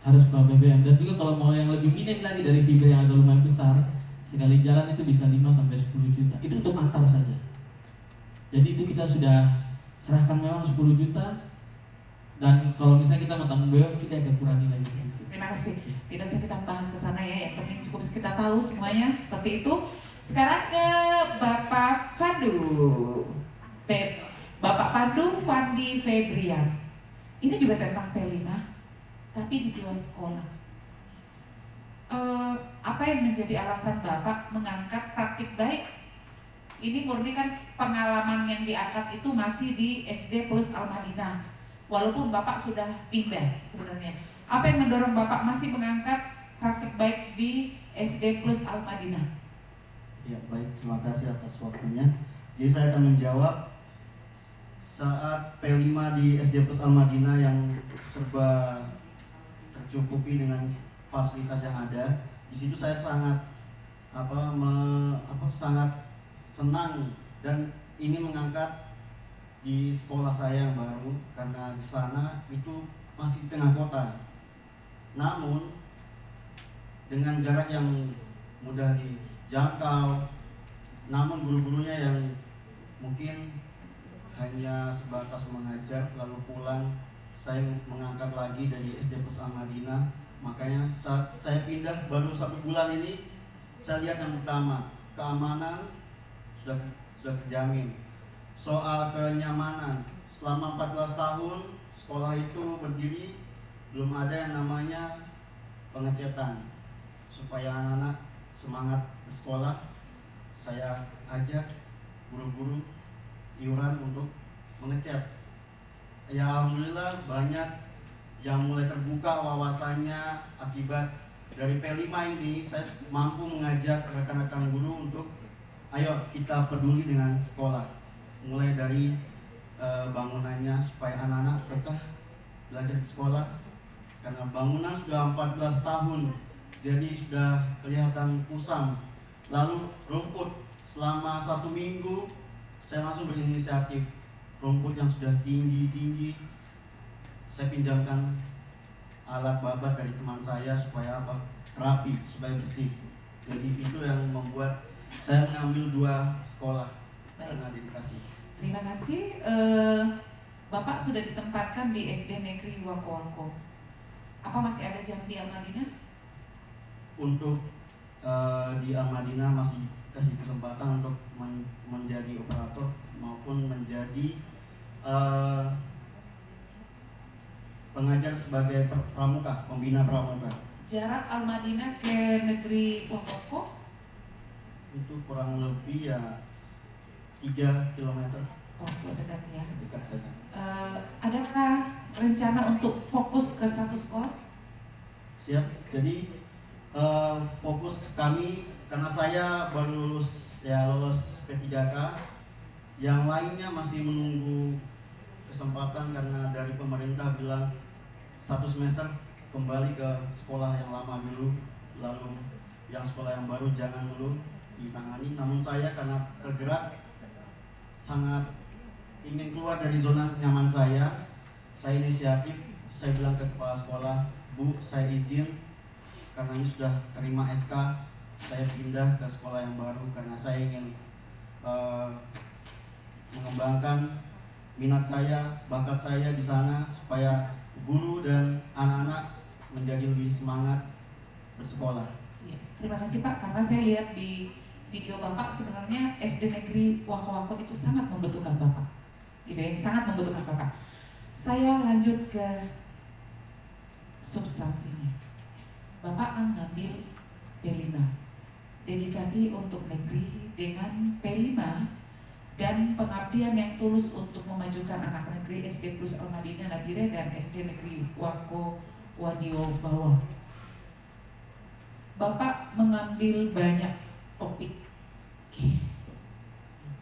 harus bawa BBM, dan juga kalau mau yang lebih minim lagi dari fiber yang agak lumayan besar, sekali jalan itu bisa 5-10 juta. Itu untuk antar saja. Jadi itu kita sudah serahkan memang 10 juta. Dan kalau misalnya kita mau tanggung BBM, kita akan kurangi lagi. Terima kasih. Tidak usah kita bahas ke sana ya. Yang penting cukup kita tahu semuanya seperti itu. Sekarang ke Bapak Pandu. Bapak Pandu Fandi Febrian. Ini juga tentang P5, tapi di 2 sekolah. Apa yang menjadi alasan Bapak mengangkat praktik baik? Ini murni kan pengalaman yang diangkat itu masih di SD plus Al-Madinah. Walaupun Bapak sudah pindah sebenarnya. Apa yang mendorong Bapak masih mengangkat praktik baik di SD plus Al-Madinah? Ya baik, terima kasih atas waktunya. Jadi saya akan menjawab saat P5 di SD plus Al-Madinah yang serba tercukupi dengan fasilitas yang ada. Di situ saya sangat sangat senang dan ini mengangkat di sekolah saya yang baru karena di sana itu masih di tengah kota. Namun dengan jarak yang mudah dijangkau. Namun guru-gurunya yang mungkin hanya sebatas mengajar lalu pulang, saya mengangkat lagi dari SD Plus Al-Madinah. Makanya saat saya pindah baru 1 bulan ini, saya lihat yang pertama, keamanan sudah terjamin. Soal kenyamanan, selama 14 tahun sekolah itu berdiri, belum ada yang namanya pengecetan. Supaya anak-anak semangat bersekolah, saya ajak guru-guru iuran untuk mengecat. Ya alhamdulillah banyak yang mulai terbuka wawasannya. Akibat dari P5 ini saya mampu mengajak rekan-rekan guru untuk ayo kita peduli dengan sekolah. Mulai dari bangunannya supaya anak-anak betah belajar di sekolah. Karena bangunan sudah 14 tahun, jadi sudah kelihatan kusam. Lalu rumput, selama 1 minggu saya langsung berinisiatif. Rumput yang sudah tinggi-tinggi, saya pinjamkan alat babat dari teman saya supaya apa? Rapi, supaya bersih. Jadi itu yang membuat saya mengambil 2 sekolah karena dedikasi. Terima kasih. Bapak sudah ditempatkan di SD Negeri Wako-Wako. Apa masih ada jam di Al-Madinah? Untuk di Al-Madinah masih kasih kesempatan untuk menjadi operator maupun menjadi pengajar sebagai pramuka, pembina pramuka. Jarak Al-Madinah ke Negeri Wako-Wako Itu kurang lebih ya 3 km, oh dekat ya. dekat saja. Adakah rencana untuk fokus ke satu sekolah? Siap. Jadi fokus kami karena saya baru lolos P3K, yang lainnya masih menunggu kesempatan karena dari pemerintah bilang 1 semester kembali ke sekolah yang lama dulu, lalu yang sekolah yang baru jangan dulu ditangani. Namun saya karena tergerak sangat ingin keluar dari zona nyaman saya inisiatif, saya bilang ke kepala sekolah, Bu, saya izin karena ini sudah terima SK, saya pindah ke sekolah yang baru karena saya ingin mengembangkan minat saya, bakat saya di sana supaya guru dan anak-anak menjadi lebih semangat bersekolah. Ya, terima kasih Pak, karena saya lihat di video Bapak sebenarnya SD Negeri Wako-Wako itu sangat membutuhkan Bapak, gitu ya, sangat membutuhkan Bapak. Saya lanjut ke substansinya. Bapak kan ngambil P5, dedikasi untuk negeri dengan P5 dan pengabdian yang tulus untuk memajukan anak negeri SD Plus Al-Madinah Nabire dan SD Negeri Wako Wadio Bawah. Bapak mengambil banyak topik,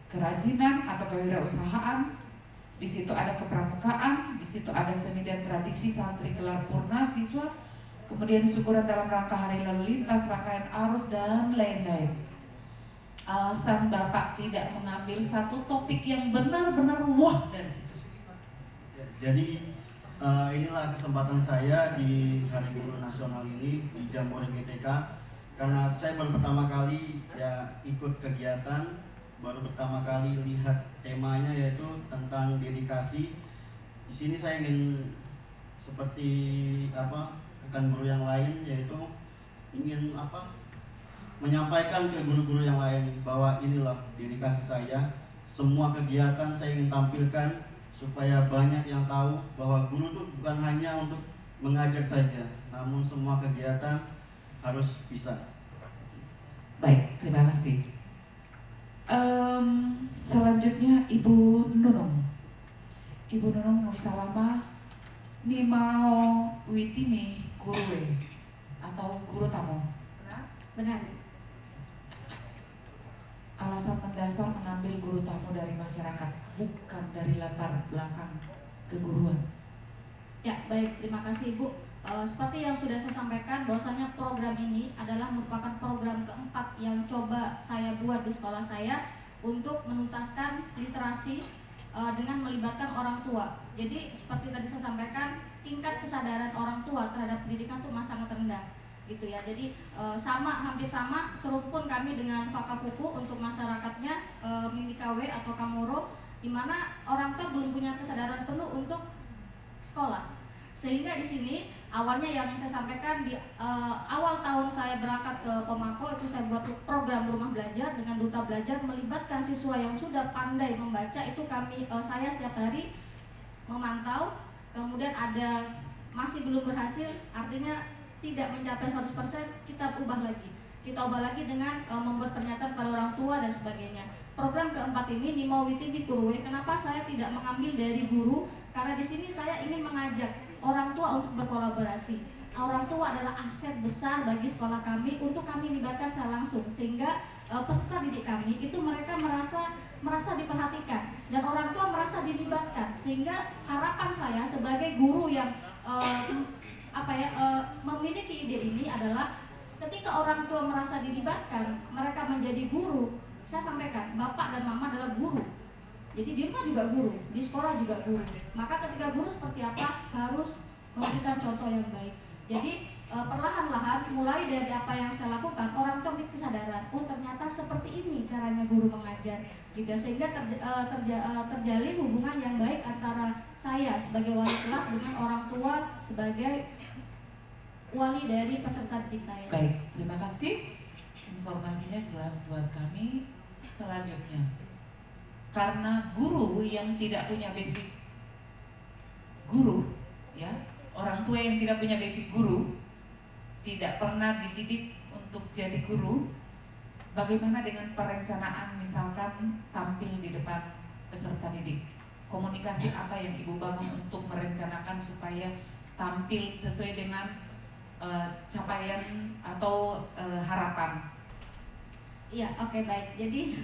kerajinan atau kewirausahaan, di situ ada kepramukaan, di situ ada seni dan tradisi santri kelar purna siswa, kemudian syukuran dalam rangka hari lalu lintas, rangkaian arus dan lain-lain. Alasan Bapak tidak mengambil satu topik yang benar-benar wah dari situ? Jadi inilah kesempatan saya di Hari Guru Nasional ini di Jambore GTK, karena saya baru pertama kali ya ikut kegiatan, baru pertama kali lihat temanya yaitu tentang dedikasi. Di sini saya ingin seperti rekan guru yang lain, yaitu ingin menyampaikan ke guru-guru yang lain bahwa inilah dedikasi saya. Semua kegiatan saya ingin tampilkan supaya banyak yang tahu bahwa guru itu bukan hanya untuk mengajar saja, namun semua kegiatan harus bisa. Baik, terima kasih. Selanjutnya Ibu Nunung. Ibu Nunung Nursalama ini mau witini guru atau guru tamu. Benar. Alasan mendasar mengambil guru tamu dari masyarakat, bukan dari latar belakang keguruan. Ya, baik, terima kasih Ibu. Seperti yang sudah saya sampaikan, bahwasanya program ini adalah merupakan program keempat yang coba saya buat di sekolah saya untuk menuntaskan literasi dengan melibatkan orang tua. Jadi seperti tadi saya sampaikan, tingkat kesadaran orang tua terhadap pendidikan itu masih sangat rendah. gitu ya. Jadi sama, hampir sama, serumpun kami dengan Fakafuku untuk masyarakatnya, Mimika W atau Kamoro, di mana orang tua belum punya kesadaran penuh untuk sekolah. Sehingga di sini awalnya yang saya sampaikan di awal tahun saya berangkat ke Pomako, itu saya buat program rumah belajar dengan duta belajar, melibatkan siswa yang sudah pandai membaca. Itu saya setiap hari memantau. Kemudian ada masih belum berhasil, artinya tidak mencapai 100%, kita ubah lagi. Kita ubah lagi dengan membuat pernyataan pada orang tua dan sebagainya. Program keempat ini Nimau Witibi Kuruwe, kenapa saya tidak mengambil dari guru? Karena di sini saya ingin mengajak orang tua untuk berkolaborasi. Orang tua adalah aset besar bagi sekolah kami untuk kami libatkan secara langsung, sehingga peserta didik kami itu mereka merasa diperhatikan dan orang tua merasa dilibatkan. Sehingga harapan saya sebagai guru yang memiliki ide ini adalah ketika orang tua merasa dilibatkan, mereka menjadi guru. Saya sampaikan, bapak dan mama adalah guru. Jadi di rumah juga guru, di sekolah juga guru. Maka ketika guru seperti apa, harus memberikan contoh yang baik. Jadi perlahan-lahan mulai dari apa yang saya lakukan, orang tua memiliki kesadaran, oh ternyata seperti ini caranya guru mengajar, gitu. Sehingga terjalin hubungan yang baik antara saya sebagai wali kelas dengan orang tua sebagai wali dari peserta didik saya. Baik, terima kasih. Informasinya jelas buat kami. Selanjutnya, karena guru yang tidak punya basic guru, ya, orang tua yang tidak punya basic guru, tidak pernah dididik untuk jadi guru, bagaimana dengan perencanaan misalkan tampil di depan peserta didik? Komunikasi apa yang Ibu bangun untuk merencanakan supaya tampil sesuai dengan capaian atau harapan? Iya, oke, baik. Jadi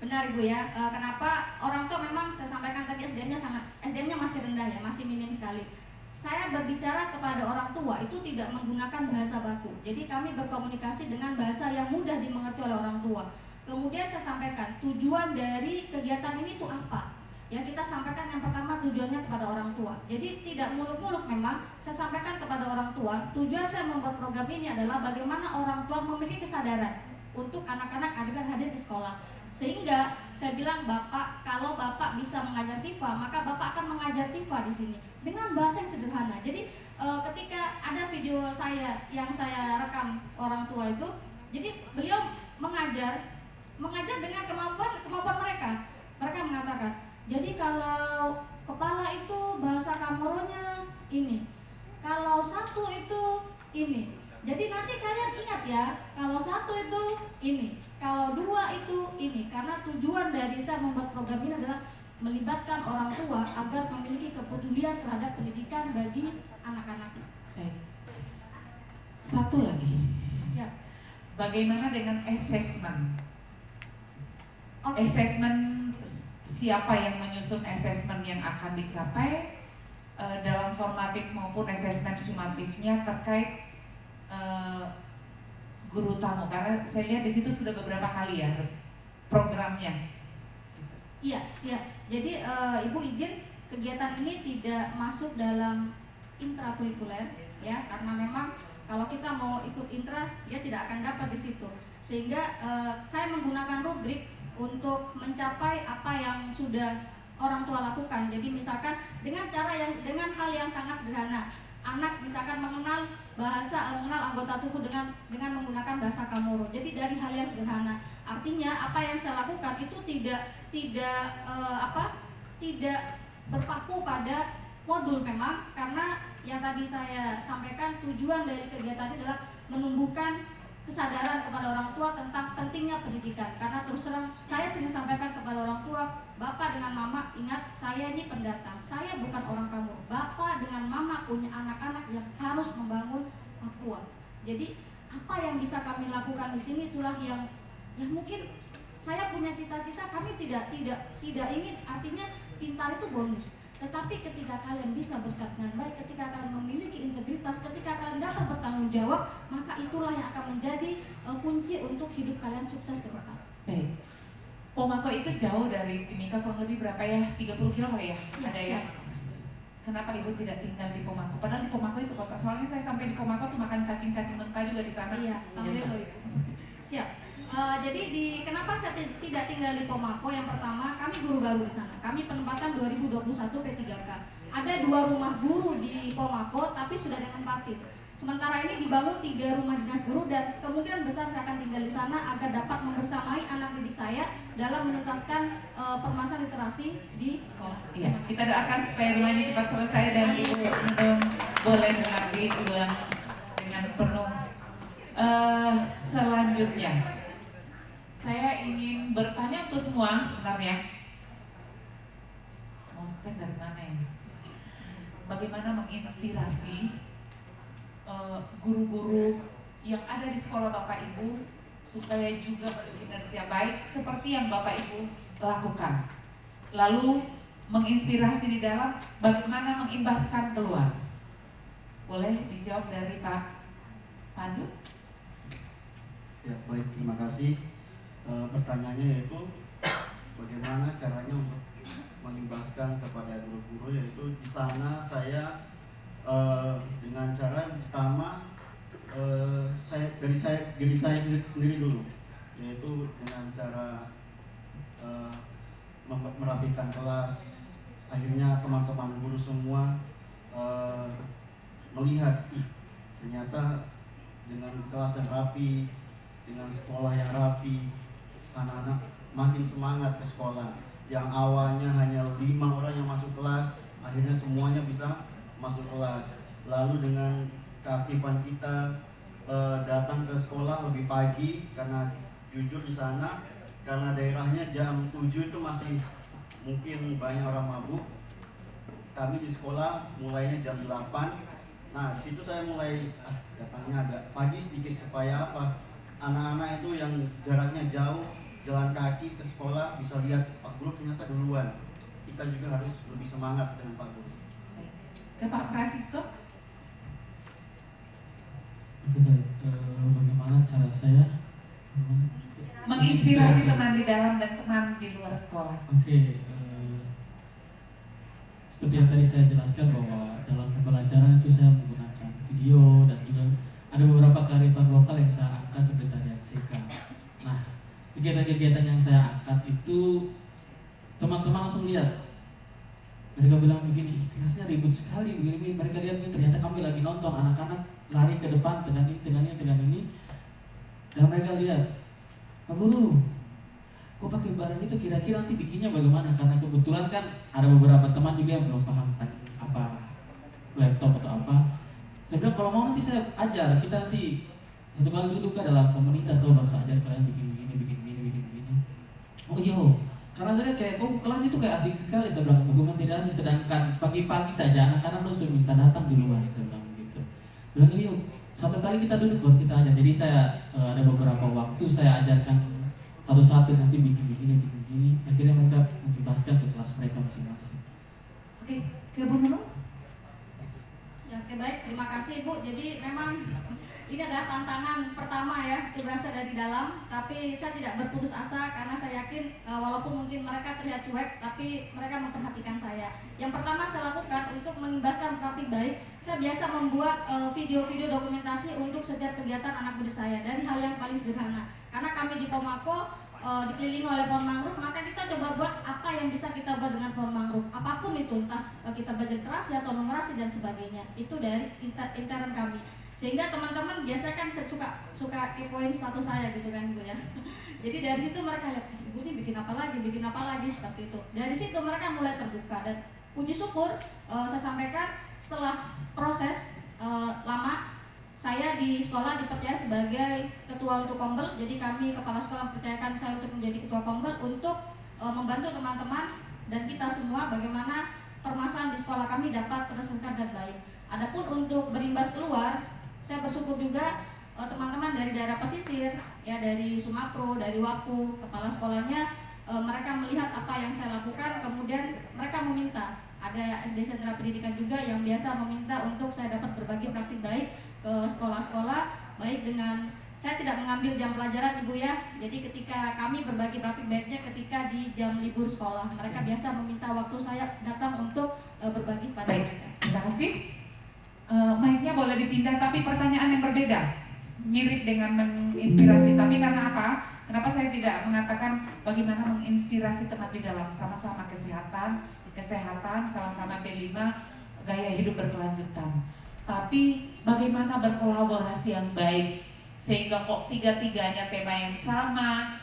benar Ibu ya. Kenapa orang tua memang saya sampaikan tadi SDM-nya masih rendah ya, masih minim sekali. Saya berbicara kepada orang tua itu tidak menggunakan bahasa baku. Jadi kami berkomunikasi dengan bahasa yang mudah dimengerti oleh orang tua. Kemudian saya sampaikan tujuan dari kegiatan ini itu apa. Ya, kita sampaikan yang pertama tujuannya kepada orang tua. Jadi tidak muluk-muluk, memang saya sampaikan kepada orang tua, tujuan saya membuat program ini adalah bagaimana orang tua memiliki kesadaran untuk anak-anak agar hadir di sekolah. Sehingga saya bilang, Bapak, kalau Bapak bisa mengajar TIFA, maka Bapak akan mengajar TIFA di sini dengan bahasa yang sederhana. Jadi ketika ada video saya yang saya rekam orang tua itu, jadi beliau mengajar dengan kemampuan mereka. Mereka mengatakan, jadi kalau kepala itu bahasa Kamoronya ini, kalau satu itu ini. Jadi nanti kalian ingat ya, kalau satu itu ini, kalau dua itu ini. Karena tujuan dari saya membuat program ini adalah melibatkan orang tua agar memiliki kepedulian terhadap pendidikan bagi anak-anak. Baik. Satu lagi. Ya. Bagaimana dengan assessment? Oke. Assessment, siapa yang menyusun assessment yang akan dicapai dalam formatif maupun assessment sumatifnya terkait guru tamu, karena saya lihat di situ sudah beberapa kali ya programnya. Iya, siap. Jadi Ibu izin kegiatan ini tidak masuk dalam intrakurikuler ya, karena memang kalau kita mau ikut intra dia tidak akan dapat di situ. Sehingga saya menggunakan rubrik untuk mencapai apa yang sudah orang tua lakukan. Jadi misalkan dengan hal yang sangat sederhana. Anak misalkan mengenal anggota tubuh dengan menggunakan bahasa Kamoro. Jadi dari hal yang sederhana. Artinya apa yang saya lakukan itu tidak berpaku pada modul memang, karena yang tadi saya sampaikan tujuan dari kegiatan ini adalah menumbuhkan kesadaran kepada orang tua tentang pentingnya pendidikan. Karena terus terang saya sering sampaikan kepada orang tua, Bapak dengan Mama ingat, saya ini pendatang, saya bukan orang kamu. Bapak dengan Mama punya anak-anak yang harus membangun Papua. Jadi apa yang bisa kami lakukan di sini itulah yang mungkin saya punya cita-cita. Kami tidak ingin, artinya pintar itu bonus. Tetapi ketika kalian bisa bersikap dengan baik, ketika kalian memiliki integritas, ketika kalian dapat bertanggung jawab, maka itulah yang akan menjadi kunci untuk hidup kalian sukses ke depan. Baik. Pomako itu jauh dari Timika kurang lebih berapa ya? 30 kilo kali ya? Ya, ada ya? kenapa ibu tidak tinggal di Pomako? Padahal di Pomako itu kota. Soalnya saya sampai di Pomako tuh makan cacing-cacing mentah juga di sana. Iya, tahu Biasa. dulu Ibu. Siap. Jadi kenapa saya tidak tinggal di Pomako? Yang pertama, kami guru baru di sana. Kami penempatan 2021 P3K. Ada 2 rumah guru di Pomako, tapi sudah ditempatin. Sementara ini dibangun 3 rumah dinas guru dan kemungkinan besar saya akan tinggal di sana agar dapat membersamai anak didik saya dalam menuntaskan permasalahan literasi di sekolah. Iya, kita doakan supaya rumahnya cepat selesai dan ibu boleh mengabdi dengan penuh. Selanjutnya, saya ingin bertanya untuk semua sebenarnya. Mau start dari mana ya? Bagaimana menginspirasi guru-guru yang ada di sekolah Bapak Ibu supaya juga berkinerja baik seperti yang Bapak Ibu lakukan. Lalu menginspirasi di dalam bagaimana mengimbaskan keluar. Boleh dijawab dari Pak Pandu? Ya, baik, terima kasih. Pertanyaannya yaitu bagaimana caranya untuk mengimbaskan kepada guru-guru, yaitu di sana saya dengan cara yang pertama diri saya sendiri dulu, yaitu dengan cara merapikan kelas. Akhirnya teman-teman guru semua melihat, ternyata dengan kelas yang rapi, dengan sekolah yang rapi, anak-anak makin semangat ke sekolah. Yang awalnya hanya 5 orang yang masuk kelas, akhirnya semuanya bisa masuk kelas. Lalu dengan keaktifan kita datang ke sekolah lebih pagi, karena jujur di sana karena daerahnya jam 7 itu masih mungkin banyak orang mabuk. Kami di sekolah mulainya jam 8. Nah, di situ saya mulai datangnya agak pagi sedikit supaya apa? Anak-anak itu yang jaraknya jauh jalan kaki ke sekolah bisa lihat Pak Guru ternyata duluan. Kita juga harus lebih semangat dengan Pak Guru. Ke Pak Francisco? Bagaimana cara saya Menginspirasi teman di dalam dan teman di luar sekolah. Oke, seperti yang tadi saya jelaskan bahwa dalam pembelajaran itu saya menggunakan video dan juga ada beberapa kearifan lokal yang saya angkat seperti tadi MCK. Nah, kegiatan-kegiatan yang saya angkat itu teman-teman langsung lihat. Mereka bilang begini, kelasnya ribut sekali, begini. Mereka lihat ini ternyata kami lagi nonton, anak-anak lari ke depan dengan ini. Dan mereka lihat, Pak Guru, kok pakai barang itu kira-kira nanti bikinnya bagaimana? Karena kebetulan kan ada beberapa teman juga yang belum paham apa laptop atau apa. Saya bilang kalau mau nanti saya ajar, kita nanti satu kali duduk ke dalam komunitas lalu baru saya ajar kalian bikin begini. Oh iya, karena saya lihat kayak kelas itu kayak asik sekali. Saya bilang bagaimana tidak asik, sedangkan pagi-pagi saja anak-anak lu sudah minta datang di luar. Saya bilang begitu. Bilang iya, satu kali kita duduk baru kita ajar. Jadi saya ada beberapa waktu saya ajarkan satu-satu nanti bikin begini. Akhirnya mereka membebaskan ke kelas mereka masing-masing. Oke, ke Bu Nunung? Ya, oke, baik, terima kasih Bu. Jadi memang ini adalah tantangan pertama ya, itu berasal dari dalam. Tapi saya tidak berputus asa karena saya yakin walaupun mungkin mereka terlihat cuek, tapi mereka memperhatikan saya. Yang pertama saya lakukan untuk mengimbaskan praktik baik, saya biasa membuat video-video dokumentasi untuk setiap kegiatan anak didik saya dari hal yang paling sederhana. Karena kami di Pomako dikelilingi oleh pohon mangrove, maka kita coba buat apa yang bisa kita buat dengan pohon mangrove. Apapun itu, entah kita belajar literasi atau numerasi dan sebagainya. Itu dari intern kami. Sehingga teman-teman biasa kan suka kepoin status saya gitu kan Bu ya. Jadi dari situ mereka lihat, Ibu ini bikin apa lagi seperti itu. Dari situ mereka mulai terbuka dan puji syukur saya sampaikan setelah proses lama saya di sekolah dipercaya sebagai ketua untuk Kombel. Jadi kami kepala sekolah mempercayakan saya untuk menjadi ketua Kombel untuk membantu teman-teman dan kita semua bagaimana permasalahan di sekolah kami dapat terselesaikan dengan baik. Adapun untuk berimbas keluar, saya bersyukur juga teman-teman dari daerah pesisir, ya dari Sumapro, dari Wapu, kepala sekolahnya mereka melihat apa yang saya lakukan, kemudian mereka meminta. Ada SD Sentra Pendidikan juga yang biasa meminta untuk saya dapat berbagi praktik baik ke sekolah-sekolah, baik dengan saya tidak mengambil jam pelajaran Ibu ya. Jadi ketika kami berbagi praktik baiknya ketika di jam libur sekolah, mereka biasa meminta waktu saya datang untuk berbagi pada Baik. mereka. Terima kasih. Mic-nya boleh dipindah, tapi pertanyaan yang berbeda, mirip dengan menginspirasi. Tapi karena apa? Kenapa saya tidak mengatakan bagaimana menginspirasi teman di dalam? Sama-sama kesehatan, sama-sama P5, gaya hidup berkelanjutan. Tapi bagaimana berkolaborasi yang baik sehingga kok tiga-tiganya tema yang sama,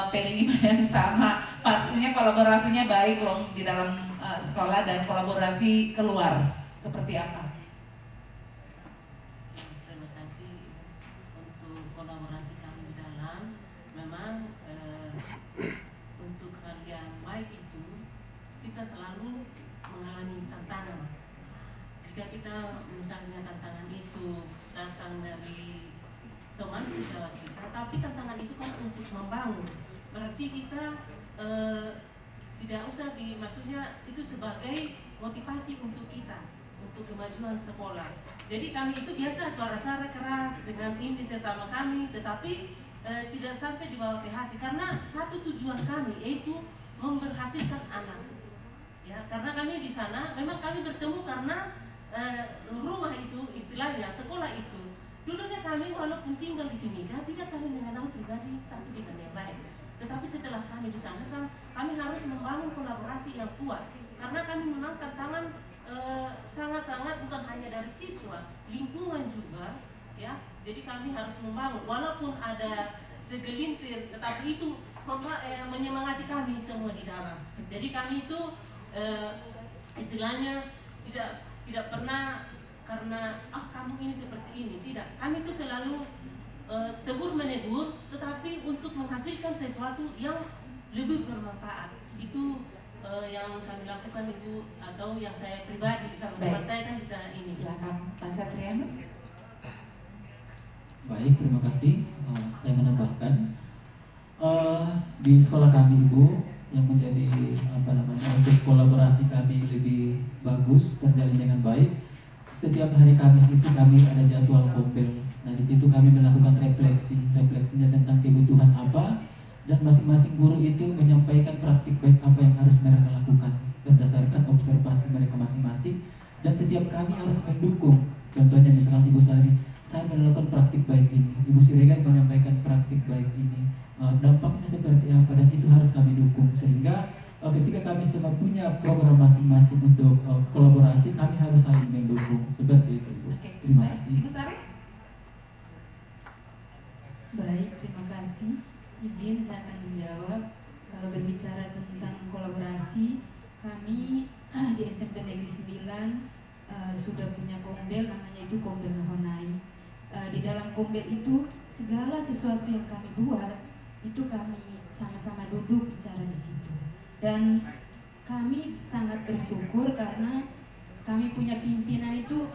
P5 yang sama, pastinya kolaborasinya baik loh di dalam sekolah dan kolaborasi keluar. Seperti apa? Terima kasih untuk kolaborasi kami di dalam. Memang untuk hal yang baik itu kita selalu mengalami tantangan. Jika kita misalnya tantangan itu datang dari teman sejawat kita, tapi tantangan itu kan untuk membangun. Berarti kita tidak usah maksudnya itu sebagai motivasi untuk kita, untuk kemajuan sekolah. Jadi kami itu biasa suara-suara keras dengan ini sesama kami, tetapi tidak sampai dibawa ke hati karena satu tujuan kami yaitu memberhasilkan anak. Ya, karena kami di sana memang kami bertemu karena rumah itu istilahnya sekolah itu dulunya kami walaupun tinggal di Timika tidak saling mengenal pribadi satu dengan yang lain. Tetapi setelah kami di sana kami harus membangun kolaborasi yang kuat karena kami memang tantangan sangat-sangat bukan hanya dari siswa, lingkungan juga, ya. Jadi kami harus membangun, walaupun ada segelintir, tetapi itu menyemangati kami semua di dalam. Jadi kami itu istilahnya tidak pernah karena kamu ini seperti ini, tidak. Kami itu selalu tegur menegur, tetapi untuk menghasilkan sesuatu yang lebih bermanfaat. Itu yang kami lakukan Ibu, atau yang saya pribadi, teman-teman saya kan bisa ini. Silakan Pak Satrianus. Baik, terima kasih. Saya menambahkan di sekolah kami Ibu yang menjadi untuk kolaborasi kami lebih bagus terjalin dengan baik. Setiap hari Kamis itu kami ada jadwal kombel. Nah di situ kami melakukan refleksinya tentang kebutuhan apa, dan masing-masing guru itu menyampaikan praktik baik apa yang harus mereka lakukan berdasarkan observasi mereka masing-masing, dan setiap kami harus mendukung. Contohnya misalkan Ibu Sari, saya melakukan praktik baik ini, Ibu Siregar menyampaikan praktik baik ini, dampaknya seperti apa, dan itu harus kami dukung. Sehingga ketika kami semua punya program masing-masing untuk kolaborasi, kami harus saling mendukung. Seperti itu Ibu. Terima kasih. Ibu Sari. Baik, terima kasih. Izin saya akan menjawab. Kalau berbicara tentang kolaborasi, kami di SMP Negeri 9 sudah punya kombel, namanya itu Kombel Nahonai. Di dalam kombel itu segala sesuatu yang kami buat itu kami sama-sama duduk bicara di situ. Dan kami sangat bersyukur karena kami punya pimpinan itu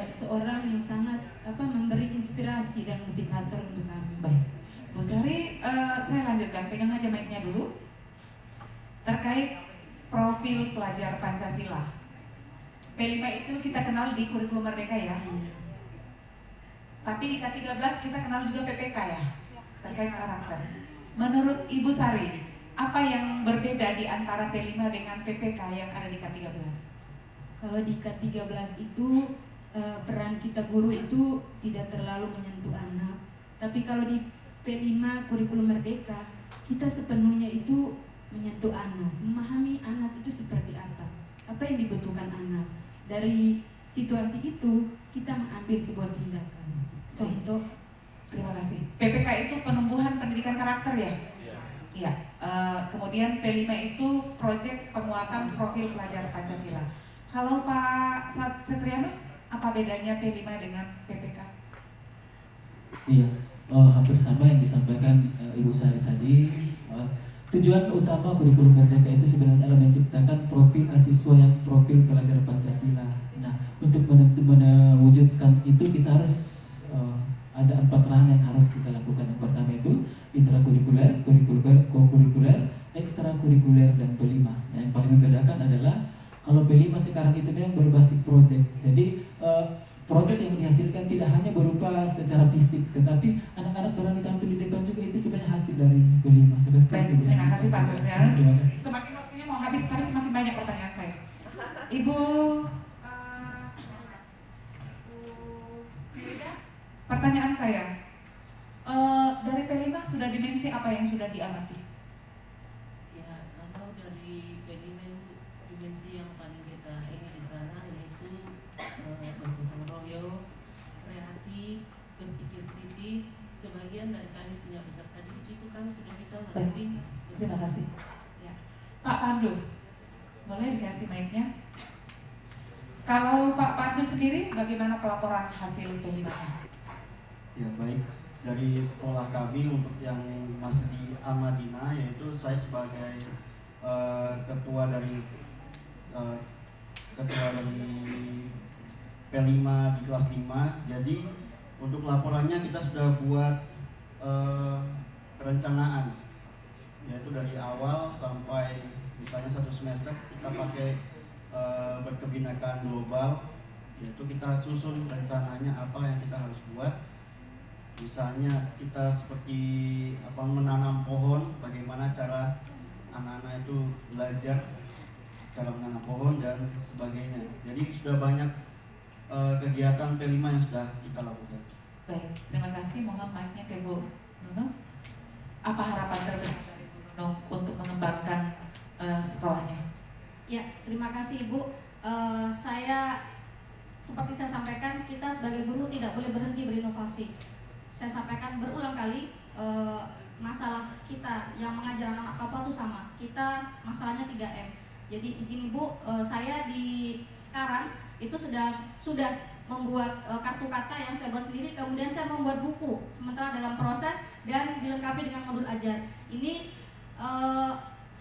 seorang yang sangat memberi inspirasi dan motivator untuk kami. Baik, Bu Sari, saya lanjutkan. Pegang aja mic-nya dulu. Terkait profil pelajar Pancasila, P5 itu kita kenal di kurikulum Merdeka ya. Tapi di K13 kita kenal juga PPK ya, terkait karakter. Menurut Ibu Sari, apa yang berbeda di antara P5 dengan PPK yang ada di K13? Kalau di K13 itu peran kita guru itu tidak terlalu menyentuh anak. Tapi kalau di P5 kurikulum Merdeka, kita sepenuhnya itu menyentuh anak, memahami anak itu seperti apa yang dibutuhkan anak. Dari situasi itu kita mengambil sebuah tindakan. Contoh, terima kasih. PPK itu penumbuhan pendidikan karakter ya? Iya. Kemudian P5 itu proyek penguatan profil pelajar Pancasila. Kalau Pak Satrianus, apa bedanya P5 dengan PPK? Iya, hampir sama yang disampaikan Ibu Sari tadi. Tujuan utama kurikulum Merdeka itu sebenarnya adalah menciptakan profil siswa yang profil pelajar Pancasila. Nah, untuk mewujudkan itu kita harus ada 4 rangkaian yang harus kita lakukan. Yang pertama itu intrakurikuler, kurikuler, kokurikuler, ekstrakurikuler, dan P5. Nah, yang paling membedakan adalah kalau P5 sekarang itu memang berbasis proyek. Jadi proyek yang dihasilkan tidak hanya berupa secara fisik, tetapi anak-anak berani tampil di depan juga, itu sebenarnya hasil dari P5. Baik, terima kasih Pak Satrianus. Semakin waktunya mau habis, tapi semakin banyak pertanyaan saya. Ibu pertanyaan saya, dari P5 sudah dimensi apa yang sudah diamati? Ya, kalau dari dimensi yang paling kita ini di sana yaitu bergotong royong, kreatif, berpikir kritis. Sebagian dari kami punya peserta didik itu kami sudah bisa melatih. Terima kasih. Ya. Pak Pandu, boleh dikasih mic-nya? Kalau Pak Pandu sendiri, bagaimana pelaporan hasil P5-nya? Ya baik, dari sekolah kami untuk yang masih di Al-Madinah, yaitu saya sebagai ketua dari P5 di kelas 5. Jadi untuk laporannya kita sudah buat perencanaan, yaitu dari awal sampai misalnya 1 semester kita pakai berkebinekaan global, yaitu kita susun rencananya apa yang kita harus buat. Misalnya kita seperti menanam pohon, bagaimana cara anak-anak itu belajar cara menanam pohon dan sebagainya. Jadi sudah banyak kegiatan P5 yang sudah kita lakukan. Baik, terima kasih. Mohon mic-nya ke Bu Nunung. Apa harapan terbesar dari Bu Nunung untuk mengembangkan sekolahnya? Ya, terima kasih Ibu. Saya seperti saya sampaikan, kita sebagai guru tidak boleh berhenti berinovasi. Saya sampaikan berulang kali, masalah kita yang mengajar anak-anak Papua itu sama. Kita masalahnya 3M. Jadi izin Ibu, saya di sekarang itu sudah membuat kartu kata yang saya buat sendiri, kemudian saya membuat buku sementara dalam proses dan dilengkapi dengan modul ajar. Ini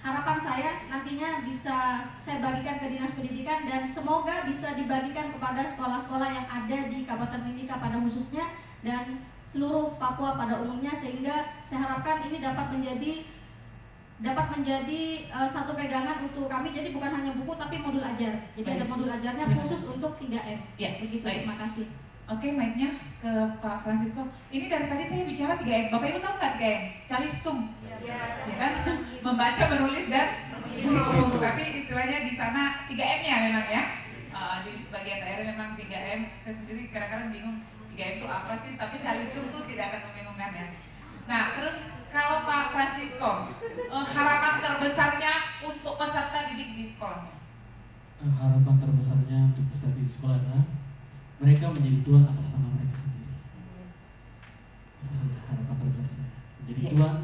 harapan saya nantinya bisa saya bagikan ke Dinas Pendidikan dan semoga bisa dibagikan kepada sekolah-sekolah yang ada di Kabupaten Mimika pada khususnya dan seluruh Papua pada umumnya, sehingga saya harapkan ini dapat menjadi satu pegangan untuk kami. Jadi bukan hanya buku tapi modul ajar. Jadi Baik. ada modul ajarnya Terima khusus kasih. untuk 3M. Ya, Begitu. baik. Terima kasih. Oke, mic-nya ke Pak Francisco. Ini dari tadi saya bicara 3M. Bapak Ibu tahu nggak 3M? Calistung. Ya kan? Membaca, menulis, dan menghitung. Tapi istilahnya di sana 3M-nya memang ya. Di sebagian daerah memang 3M. Saya sendiri kadang-kadang bingung 3M itu apa sih? Tapi Calistung tuh tidak akan membingungkan ya. Nah, terus kalau Pak Francisco, harapan terbesarnya untuk peserta didik di sekolahnya? Harapan terbesarnya untuk peserta di sekolah adalah mereka menjadi tuan atas nama mereka sendiri. Itu saja harapan terbesar saya. Menjadi Ya. tuan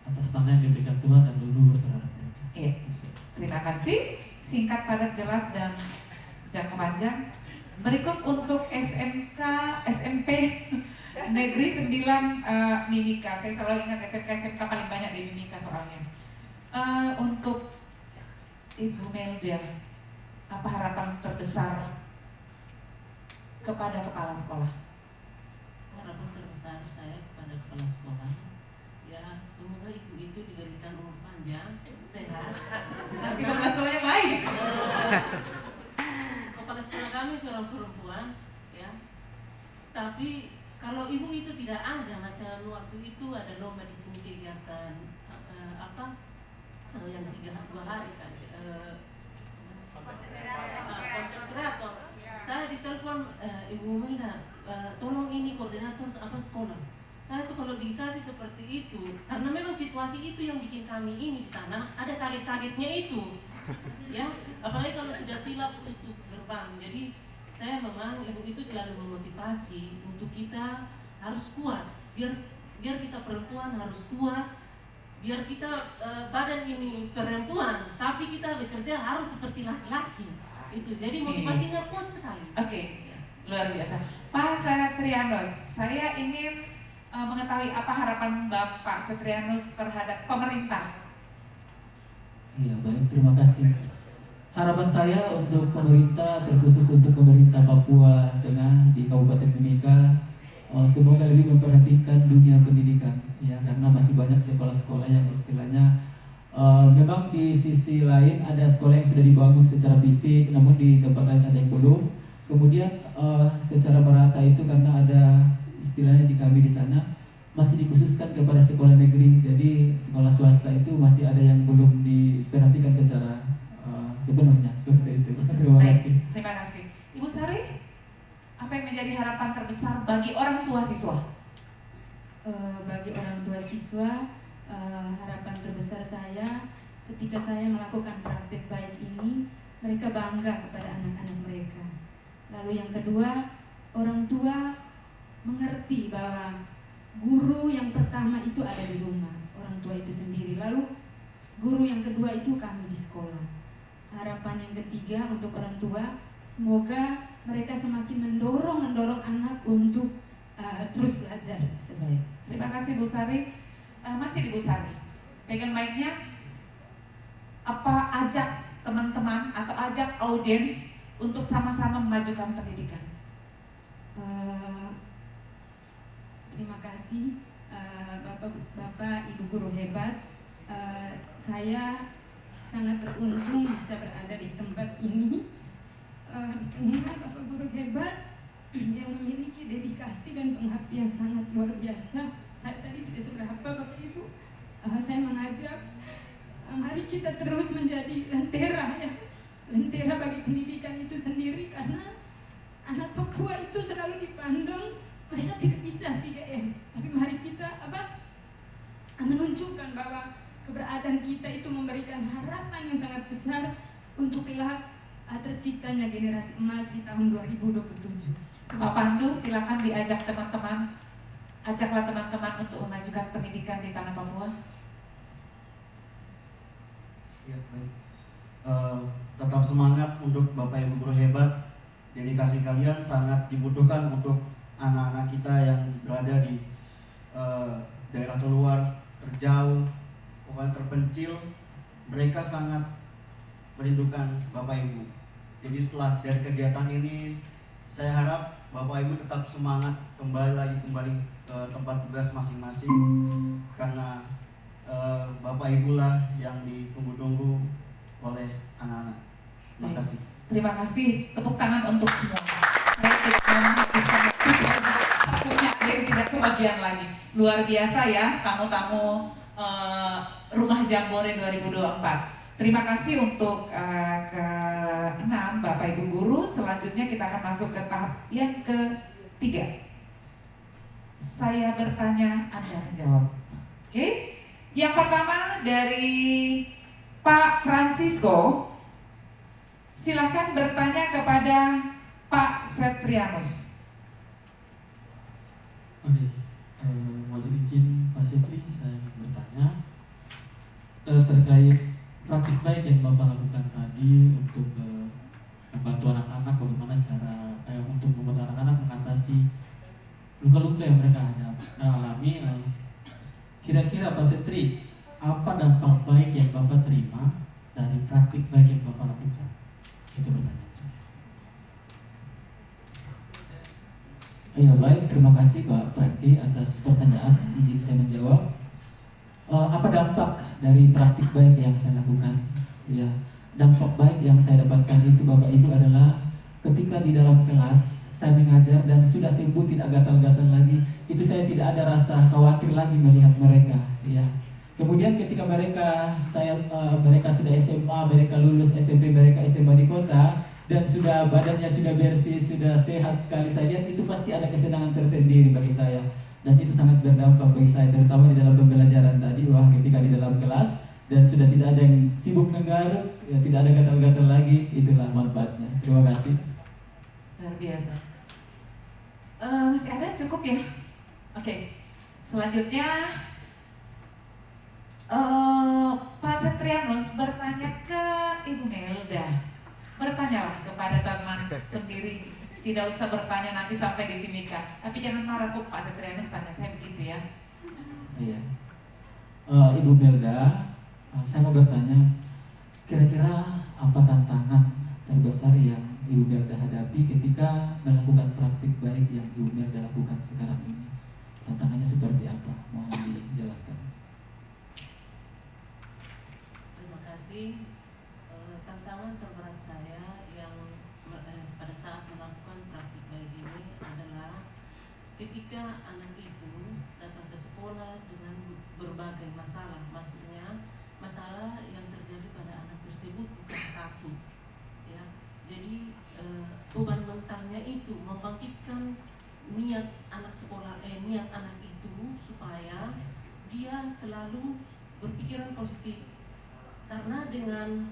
atas tanah yang diberikan Tuhan dan leluhur terhadap mereka. Iya. Terima kasih. Singkat, padat, jelas, dan jangka panjang. Berikut untuk SMP Negeri 9 Mimika. Saya selalu ingat SMK paling banyak di Mimika soalnya. Untuk Ibu Melda, apa harapan terbesar kepada kepala sekolah? Harapan terbesar saya kepada kepala sekolah, ya semoga ibu itu diberikan umur panjang, sehat. Nanti kepala sekolahnya baik. Kepala sekolah kami seorang perempuan, ya. Tapi kalau ibu itu tidak ada, macam waktu itu ada lomba di sini kegiatan yang 2 hari kan, konten kreator. Saya ditelepon, Ibu Melda, tolong ini koordinator sekolah. Saya tuh kalau dikasih seperti itu, karena memang situasi itu yang bikin kami ini di sana ada kaget-kagetnya itu, ya. Apalagi kalau sudah silap tutup gerbang. Jadi saya memang ibu itu selalu memotivasi untuk kita harus kuat, biar kita perempuan harus kuat, biar kita badan ini perempuan, tapi kita bekerja harus seperti laki-laki. Itu jadi motivasinya kuat sekali. Oke, luar biasa. Pak Setrianus, saya ingin mengetahui apa harapan Bapak Setrianus terhadap pemerintah. Iya, baik, terima kasih. Harapan saya untuk pemerintah, terkhusus untuk pemerintah Papua Tengah di Kabupaten Mimika, semoga lebih memperhatikan dunia pendidikan, ya, karena masih banyak sekolah-sekolah yang istilahnya memang di sisi lain ada sekolah yang sudah dibangun secara fisik, namun di tempat lain ada yang belum. Kemudian secara merata itu karena ada istilahnya di kami di sana masih dikhususkan kepada sekolah negeri, jadi sekolah swasta itu masih ada yang belum diperhatikan secara sepenuhnya seperti itu. Terima Baik, kasih. terima kasih. Ibu Sari, apa yang menjadi harapan terbesar bagi orang tua siswa? Bagi orang tua siswa, harapan terbesar saya ketika saya melakukan praktik baik ini, mereka bangga kepada anak-anak mereka. Lalu yang kedua, orang tua mengerti bahwa guru yang pertama itu ada di rumah, orang tua itu sendiri. Lalu guru yang kedua itu kami di sekolah. Harapan yang ketiga untuk orang tua, semoga mereka semakin mendorong anak untuk terus belajar. Baik, terima kasih Bu Sari. Masih di Bu Sari, pegang mic-nya. Apa ajak teman-teman atau ajak audiens untuk sama-sama memajukan pendidikan? Terima kasih Bapak Ibu guru hebat. Saya sangat beruntung bisa berada di tempat ini. Tengah Bapak guru hebat yang memiliki dedikasi dan pengabdian sangat luar biasa. Saya tadi tidak seberapa Bapak Ibu. Saya mengajak mari kita terus menjadi lentera ya. Lentera bagi pendidikan itu sendiri, karena anak Papua itu selalu dipandang mereka tidak bisa 3M. Tapi mari kita menunjukkan bahwa keberadaan kita itu memberikan harapan yang sangat besar untuk kelak terciptanya generasi emas di tahun 2027. Pak Pandu, silakan diajak teman-teman. Ajaklah teman-teman untuk memajukan pendidikan di tanah Papua. Ya, baik. Tetap semangat untuk Bapak Ibu guru hebat. Dedikasi kalian sangat dibutuhkan untuk anak-anak kita yang berada di daerah terluar, terjauh, pokoknya terpencil. Mereka sangat merindukan Bapak Ibu. Jadi setelah dari kegiatan ini, saya harap Bapak Ibu tetap semangat kembali ke tempat tugas masing-masing, karena Bapak Ibu lah yang ditunggu-tunggu oleh anak-anak. Terima kasih. Terima kasih, tepuk tangan untuk semua. Saya tidak mau menghabiskan waktu, takutnya ada yang tidak kebagian lagi. Luar biasa ya, tamu-tamu Rumah Jambore 2024. Terima kasih untuk ke-6 Bapak Ibu guru. Selanjutnya kita akan masuk ke tahap yang ketiga. Saya bertanya, Anda menjawab. Oke? Yang pertama dari Pak Francisco. Silakan bertanya kepada Pak Setrianus. Oke, mohon izin Pak Setri, saya ingin bertanya terkait praktik baik yang Bapak lakukan tadi untuk membantu anak-anak, bagaimana cara untuk membantu anak-anak mengatasi luka-luka yang mereka alami. Kira-kira Pak Setri, apa dampak baik yang Bapak terima dari praktik baik yang Bapak lakukan? Itu pertanyaan saya. Ya baik, terima kasih Pak Preti atas pertanyaan. Izin saya menjawab. Apa dampak dari praktik baik yang saya lakukan? Ya, dampak baik yang saya dapatkan itu Bapak Ibu adalah ketika di dalam kelas saya mengajar dan sudah sembuh, tidak gatal-gatal lagi, itu saya tidak ada rasa khawatir lagi melihat mereka. Ya. Kemudian ketika mereka sudah SMA, mereka lulus SMP, mereka SMA di kota, dan sudah badannya sudah bersih, sudah sehat sekali, saya lihat itu pasti ada kesenangan tersendiri bagi saya. Dan itu sangat berdampak bagi saya, terutama di dalam pembelajaran tadi. Wah, ketika di dalam kelas dan sudah tidak ada yang sibuk menggaruk, ya, tidak ada gatal-gatal lagi, itulah manfaatnya. Terima kasih. Luar biasa. Masih ada cukup ya? Oke. Selanjutnya Pak Setrianus bertanya ke Ibu Melda. Bertanyalah kepada teman sendiri. Tidak usah bertanya nanti sampai di Timika. Tapi jangan marah kok Pak Setrianus tanya saya begitu ya. Iya. Ibu Melda, saya mau bertanya, kira-kira apa tantangan terbesar yang Ibu Melda hadapi ketika melakukan praktik baik yang Ibu Melda lakukan sekarang ini? Tantangannya seperti apa? Mohon dijelaskan. Terima kasih. Tantangan terberat saya yang pada saat melakukan praktik baik ini adalah ketika anak itu datang ke sekolah dengan berbagai masalah, maksudnya masalah yang terjadi pada anak tersebut bukan satu, ya. Jadi beban mentalnya itu membangkitkan niat anak niat anak itu supaya dia selalu berpikiran positif, karena dengan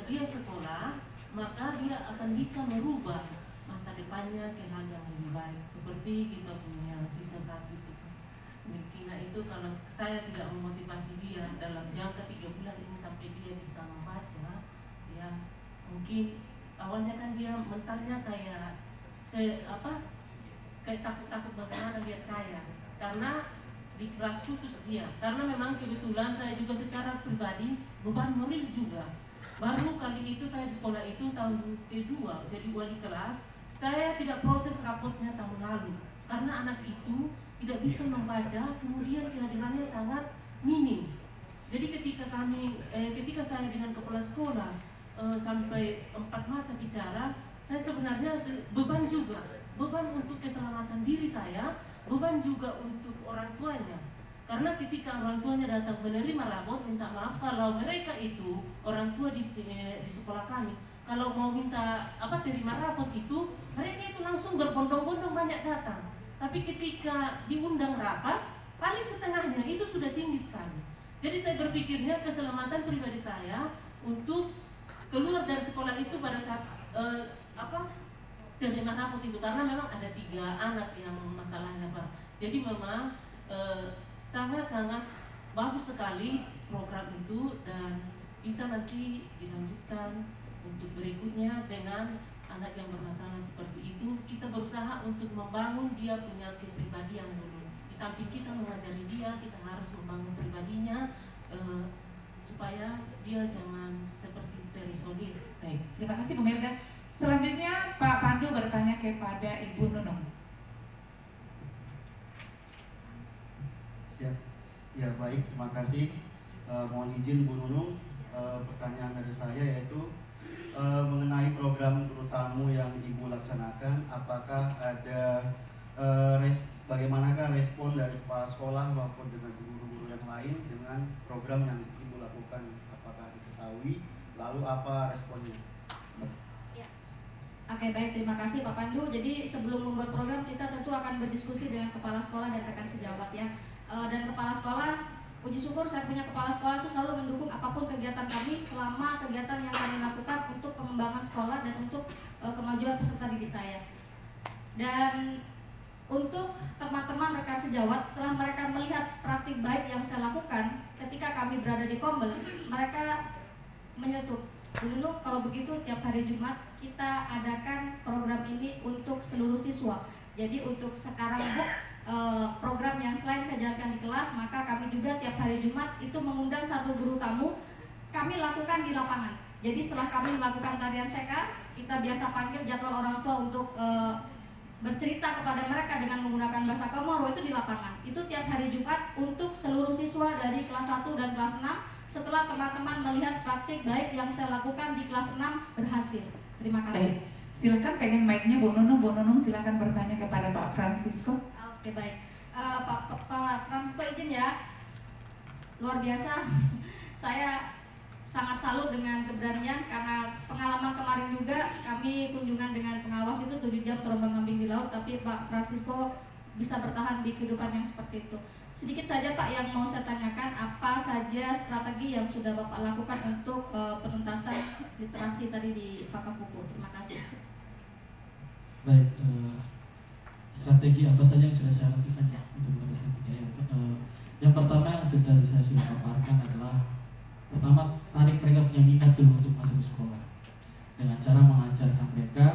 dia sekolah maka dia akan bisa merubah masa depannya ke hal yang lebih baik. Seperti kita punya siswa satu itu Milkina itu, kalau saya tidak memotivasi dia dalam jangka 3 bulan ini sampai dia bisa membaca, ya mungkin awalnya kan dia mentalnya kayak kayak takut-takut bagaimana lihat saya, karena di kelas khusus dia, karena memang kebetulan saya juga secara pribadi beban moral juga. Baru kali itu saya di sekolah itu tahun kedua jadi wali kelas, saya tidak proses rapotnya tahun lalu karena anak itu tidak bisa membaca, kemudian kehadirannya sangat minim. Jadi ketika saya dengan kepala sekolah sampai 4 mata bicara, saya sebenarnya beban juga, beban untuk keselamatan diri saya, beban juga untuk orang tuanya. Karena ketika orang tuanya datang menerima rapot, minta maaf kalau mereka itu orang tua di sekolah kami, kalau mau minta terima rapot itu, mereka itu langsung berbondong-bondong banyak datang. Tapi ketika diundang rapat, paling setengahnya itu sudah tinggi sekali. Jadi saya berpikirnya keselamatan pribadi saya untuk keluar dari sekolah itu pada saat terima rapot itu, karena memang ada 3 anak yang masalahnya Pak. Jadi memang sangat-sangat bagus sekali program itu, dan bisa nanti dilanjutkan untuk berikutnya dengan anak yang bermasalah seperti itu. Kita berusaha untuk membangun dia punya kepribadian dulu. Di samping kita mengajari dia, kita harus membangun pribadinya supaya dia jangan seperti terisolir. Baik, terima kasih Bu Melda. Selanjutnya Pak Pandu bertanya kepada Ibu Nunung. Siap. Ya baik, terima kasih. Mohon izin Bu Nunung, pertanyaan dari saya yaitu mengenai program guru tamu yang Ibu laksanakan, apakah ada bagaimanakah respon dari kepala sekolah maupun dengan guru-guru yang lain dengan program yang Ibu lakukan? Apakah diketahui? Lalu apa responnya? Oke, baik, terima kasih Pak Pandu. Jadi sebelum membuat program, kita tentu akan berdiskusi dengan kepala sekolah dan rekan sejawat ya. Dan kepala sekolah, puji syukur saya punya kepala sekolah itu selalu mendukung apapun kegiatan kami selama kegiatan yang kami lakukan untuk pengembangan sekolah dan untuk kemajuan peserta didik saya. Dan untuk teman-teman rekan sejawat, setelah mereka melihat praktik baik yang saya lakukan ketika kami berada di Kombel, mereka menyetuk, Bu Nunung, kalau begitu tiap hari Jumat kita adakan program ini untuk seluruh siswa. Jadi untuk sekarang Bu, program yang selain saya jalankan di kelas, maka kami juga tiap hari Jumat itu mengundang 1 guru tamu, kami lakukan di lapangan. Jadi setelah kami melakukan tarian seka, kita biasa panggil jadwal orang tua untuk bercerita kepada mereka dengan menggunakan bahasa Komoro, itu di lapangan. Itu tiap hari Jumat untuk seluruh siswa dari kelas 1 dan kelas 6. Setelah teman-teman melihat praktik baik yang saya lakukan di kelas 6 berhasil. Terima kasih. Baik, silakan pengen mic-nya Bu Nunung. Bu Nunung silakan bertanya kepada Pak Francisco. Oke, baik. Pak Francisco izin ya. Luar biasa. Saya sangat salut dengan keberanian, karena pengalaman kemarin juga kami kunjungan dengan pengawas itu 7 jam terombang-ambing di laut, tapi Pak Francisco bisa bertahan di kehidupan yang seperti itu. Sedikit saja Pak yang mau saya tanyakan, apa saja strategi yang sudah Bapak lakukan untuk penuntasan literasi tadi di Fakafuku? Terima kasih. Baik, strategi apa saja yang sudah saya lakukan ya untuk mengatasi 3M? Yang pertama yang tadi saya sudah paparkan adalah, pertama, tarik mereka punya minat dulu untuk masuk ke sekolah dengan cara mengajarkan mereka.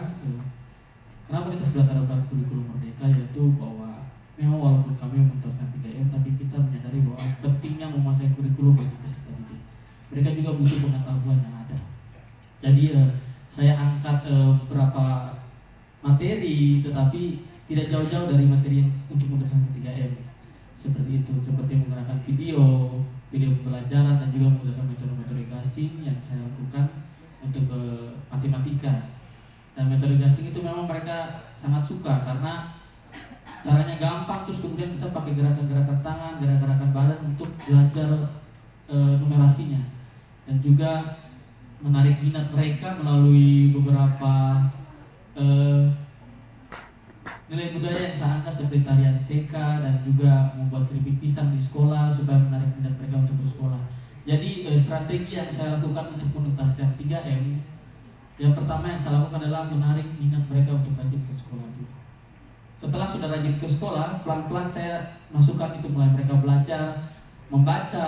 Kenapa kita sudah terapkan kurikulum merdeka, yaitu bahwa memang walaupun kami menuntaskan 3M, tapi kita menyadari bahwa pentingnya memakai kurikulum bagi peserta didik. Mereka juga butuh pengetahuan yang ada. Jadi saya angkat beberapa materi, tetapi tidak jauh-jauh dari materi yang untuk menuntaskan 3M. Seperti itu, seperti menggunakan video pembelajaran, dan juga menggunakan metode-metode gasing yang saya lakukan untuk matematika. Dan metode gasing itu memang mereka sangat suka karena caranya gampang, terus kemudian kita pakai gerakan-gerakan tangan, gerakan-gerakan badan untuk belajar numerasinya. Dan juga menarik minat mereka melalui beberapa nilai budaya yang saya angkat seperti tarian seka dan juga membuat keripik pisang di sekolah supaya menarik minat mereka untuk bersekolah. Jadi strategi yang saya lakukan untuk menuntaskan 3M, yang pertama yang saya lakukan adalah menarik minat mereka untuk rajin ke sekolah dulu. Setelah sudah rajin ke sekolah, pelan-pelan saya masukkan itu mulai mereka belajar membaca,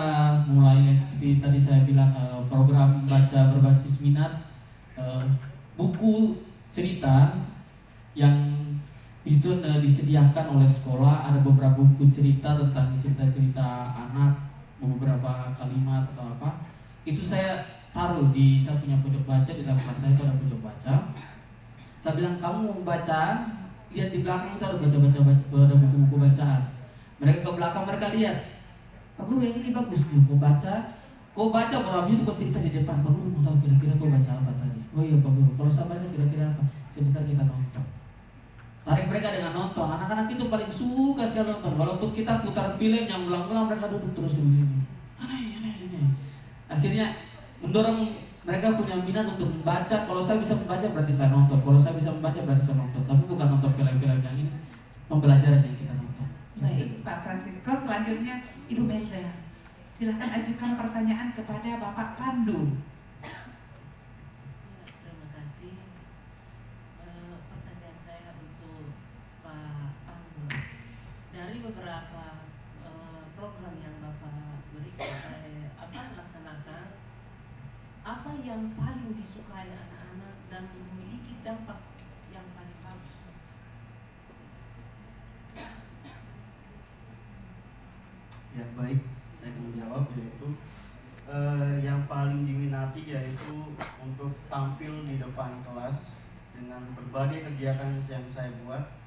mulai seperti tadi saya bilang program baca berbasis minat, buku cerita yang itu disediakan oleh sekolah. Ada beberapa buku cerita tentang cerita-cerita anak, beberapa kalimat atau apa, itu saya taruh di saya punya pojok baca. Di dalam kelas saya itu ada pojok baca. Saya bilang, kamu mau baca, lihat di belakang itu ada ada buku-buku bacaan. Mereka ke belakang, mereka lihat, Pak Guru yang ini bagus, kau baca baru habis itu kau cerita di depan. Pak Guru mau tahu kira-kira kau baca apa tadi? Oh iya Pak Guru, kalau saya baca kira-kira apa? Sebentar kita nonton. Tarik mereka dengan nonton. Anak-anak itu paling suka sekali nonton. Walaupun kita putar film yang ulang-ulang, mereka duduk terus begini. Aneh. Akhirnya mendorong mereka punya minat untuk membaca. Kalau saya bisa membaca berarti saya nonton. Kalau saya bisa membaca berarti saya nonton. Tapi bukan nonton film-film yang ini, pembelajaran yang kita nonton. Baik, Pak Francisco. Selanjutnya Ibu Melda. Silahkan ajukan pertanyaan kepada Bapak Pandu. Terima kasih. Pertanyaan saya untuk Pak Pandu. Dari beberapa program yang Bapak berikan, laksanakan, apa yang paling disukai anak-anak dan memiliki dampak yang paling bagus? Ya baik, saya akan menjawab, yaitu yang paling diminati yaitu untuk tampil di depan kelas dengan berbagai kegiatan yang saya buat.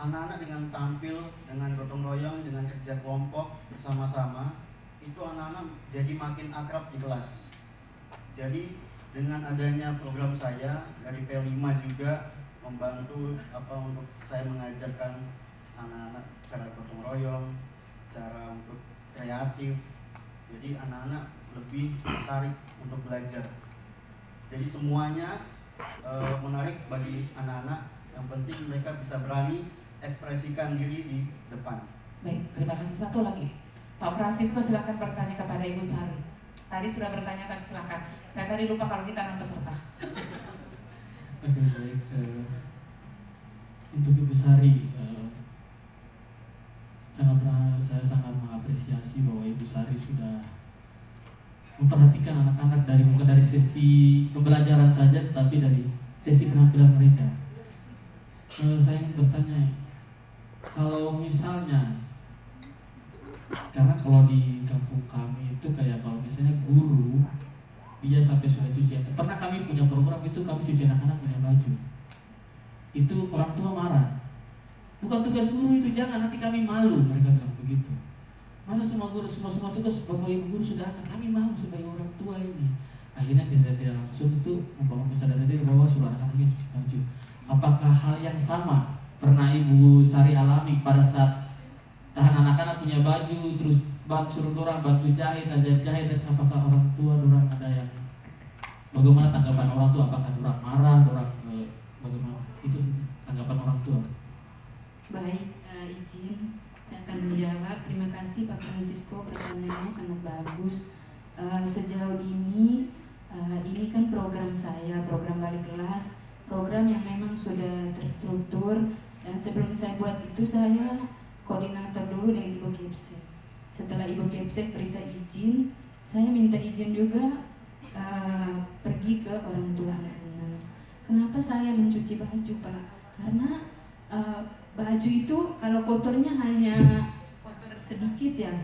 Anak-anak dengan tampil, dengan gotong royong, dengan kerja kelompok bersama-sama, itu anak-anak jadi makin akrab di kelas. Jadi dengan adanya program saya dari P5 juga membantu untuk saya mengajarkan anak-anak cara gotong royong, cara untuk kreatif. Jadi anak-anak lebih tertarik untuk belajar. Jadi semuanya menarik bagi anak-anak. Yang penting mereka bisa berani ekspresikan diri di depan. Baik, terima kasih. Satu lagi, Pak Francisco, silakan bertanya kepada Ibu Sari. Tadi sudah bertanya, tapi silakan. Saya tadi lupa kalau kita 6 peserta. Oke, baik. Untuk Ibu Sari, saya sangat mengapresiasi bahwa Ibu Sari sudah memperhatikan anak-anak bukan dari sesi pembelajaran saja, tetapi dari sesi penampilan mereka. Saya ingin bertanya, kalau misalnya, karena kalau di kampung kami itu kayak kalau misalnya guru dia sampai sudah cuci, pernah kami punya program itu kami cuci anak-anak punya baju, itu orang tua marah. Bukan tugas guru itu, jangan, nanti kami malu, mereka bilang begitu. Masa semua tugas bapak ibu guru sudah angkat, kami mau sebagai orang tua ini. Akhirnya tidak langsung itu membangun kesadaran diri bahwa suruh anak-anaknya cuci baju. Apakah hal yang sama pernah Ibu Sari alami pada saat tahan anak-anak punya baju, terus suruh orang bantu jahit, ajar jahit, dan apakah orang tua orang ada yang bagaimana tanggapan orang tua? Apakah orang marah, orang bagaimana? Itu tanggapan orang tua. Baik, izin saya akan menjawab. Terima kasih Pak Francisco, pertanyaannya sangat bagus. Sejauh ini kan program saya, program balik kelas, program yang memang sudah terstruktur, dan sebelum saya buat itu saya koordinator dulu dengan Ibu Kepsek. Setelah Ibu Kepsek beri saya izin, saya minta izin juga pergi ke orang tua anak-anak. Kenapa saya mencuci baju, Pak? Karena baju itu kalau kotornya hanya kotor sedikit ya,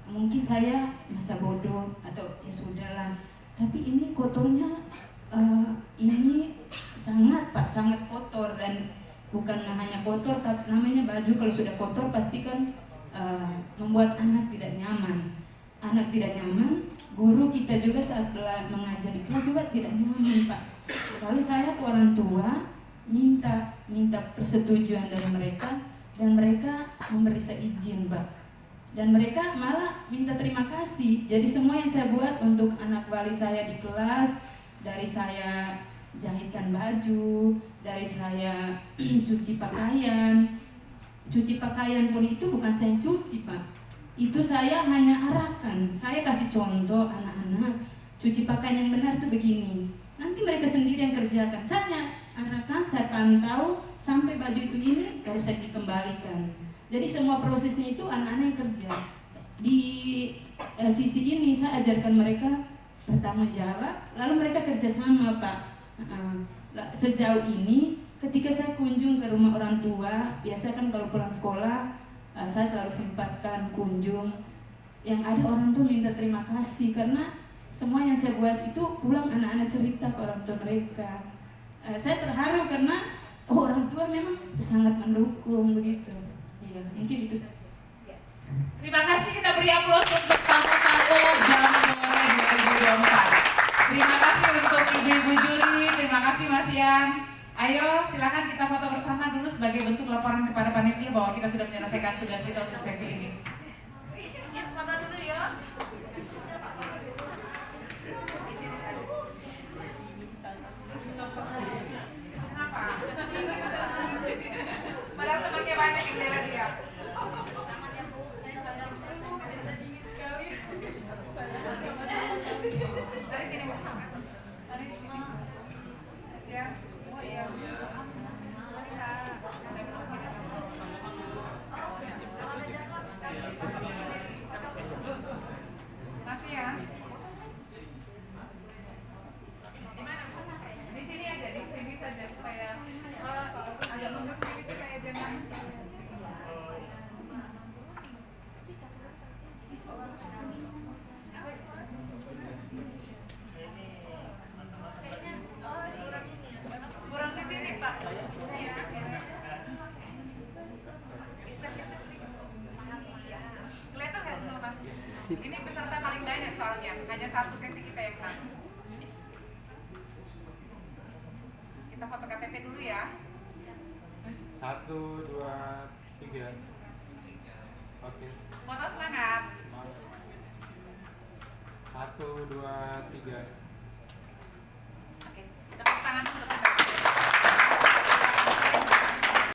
mungkin saya masa bodoh atau ya sudahlah. Tapi ini kotornya ini sangat kotor, dan bukan hanya kotor, tapi namanya baju kalau sudah kotor pasti kan membuat anak tidak nyaman. Anak tidak nyaman, guru kita juga saat mengajar di kelas juga tidak nyaman, Pak. Lalu saya ke orang tua minta persetujuan dari mereka, dan mereka memberi saya izin, Pak. Dan mereka malah minta terima kasih. Jadi semua yang saya buat untuk anak wali saya di kelas Dari saya jahitkan baju, dari saya cuci pakaian. Cuci pakaian pun itu bukan saya cuci, Pak. Itu saya hanya arahkan. Saya kasih contoh anak-anak, cuci pakaian yang benar itu begini. Nanti mereka sendiri yang kerjakan. Saya arahkan, saya pantau sampai baju itu gini, baru saya dikembalikan. Jadi semua prosesnya itu anak-anak yang kerja. Di sisi ini saya ajarkan mereka bertanggung jawab, lalu mereka kerjasama, Pak. Sejauh ini ketika saya kunjung ke rumah orang tua, biasa kan kalau pulang sekolah saya selalu sempatkan kunjung. Yang ada orang tua minta terima kasih karena semua yang saya buat itu pulang anak-anak cerita ke orang tua mereka. Saya terharu karena orang tua memang sangat mendukung begitu. Iya, mungkin itu saja. Terima kasih, kita beri aplaus untuk tamu-tamu Jambore 2024. Terima kasih untuk ibu-ibu juri, terima kasih Mas Yan. Ayo silakan kita foto bersama dulu sebagai bentuk laporan kepada panitia bahwa kita sudah menyelesaikan tugas kita untuk sesi ini. Ya, foto dulu ya. Kenapa? Padahal temannya banyak di daerah dia. Dari sini, Bu. Dari sini. Ya. Oh iya. Masih ya. Di mana, Bu? Di sini aja, di sini saja supaya agak mundur sedikit supaya jangan. Kurang di sini, Pak. Iya. Geser-geser sedikit. Kelihatan nggak semua, Mas? Ini peserta paling banyak soalnya, hanya satu sesi kita yang kan. Kita foto KTP dulu ya. 1, 2, 3. Oke. Foto semangat. 1, 2, 3.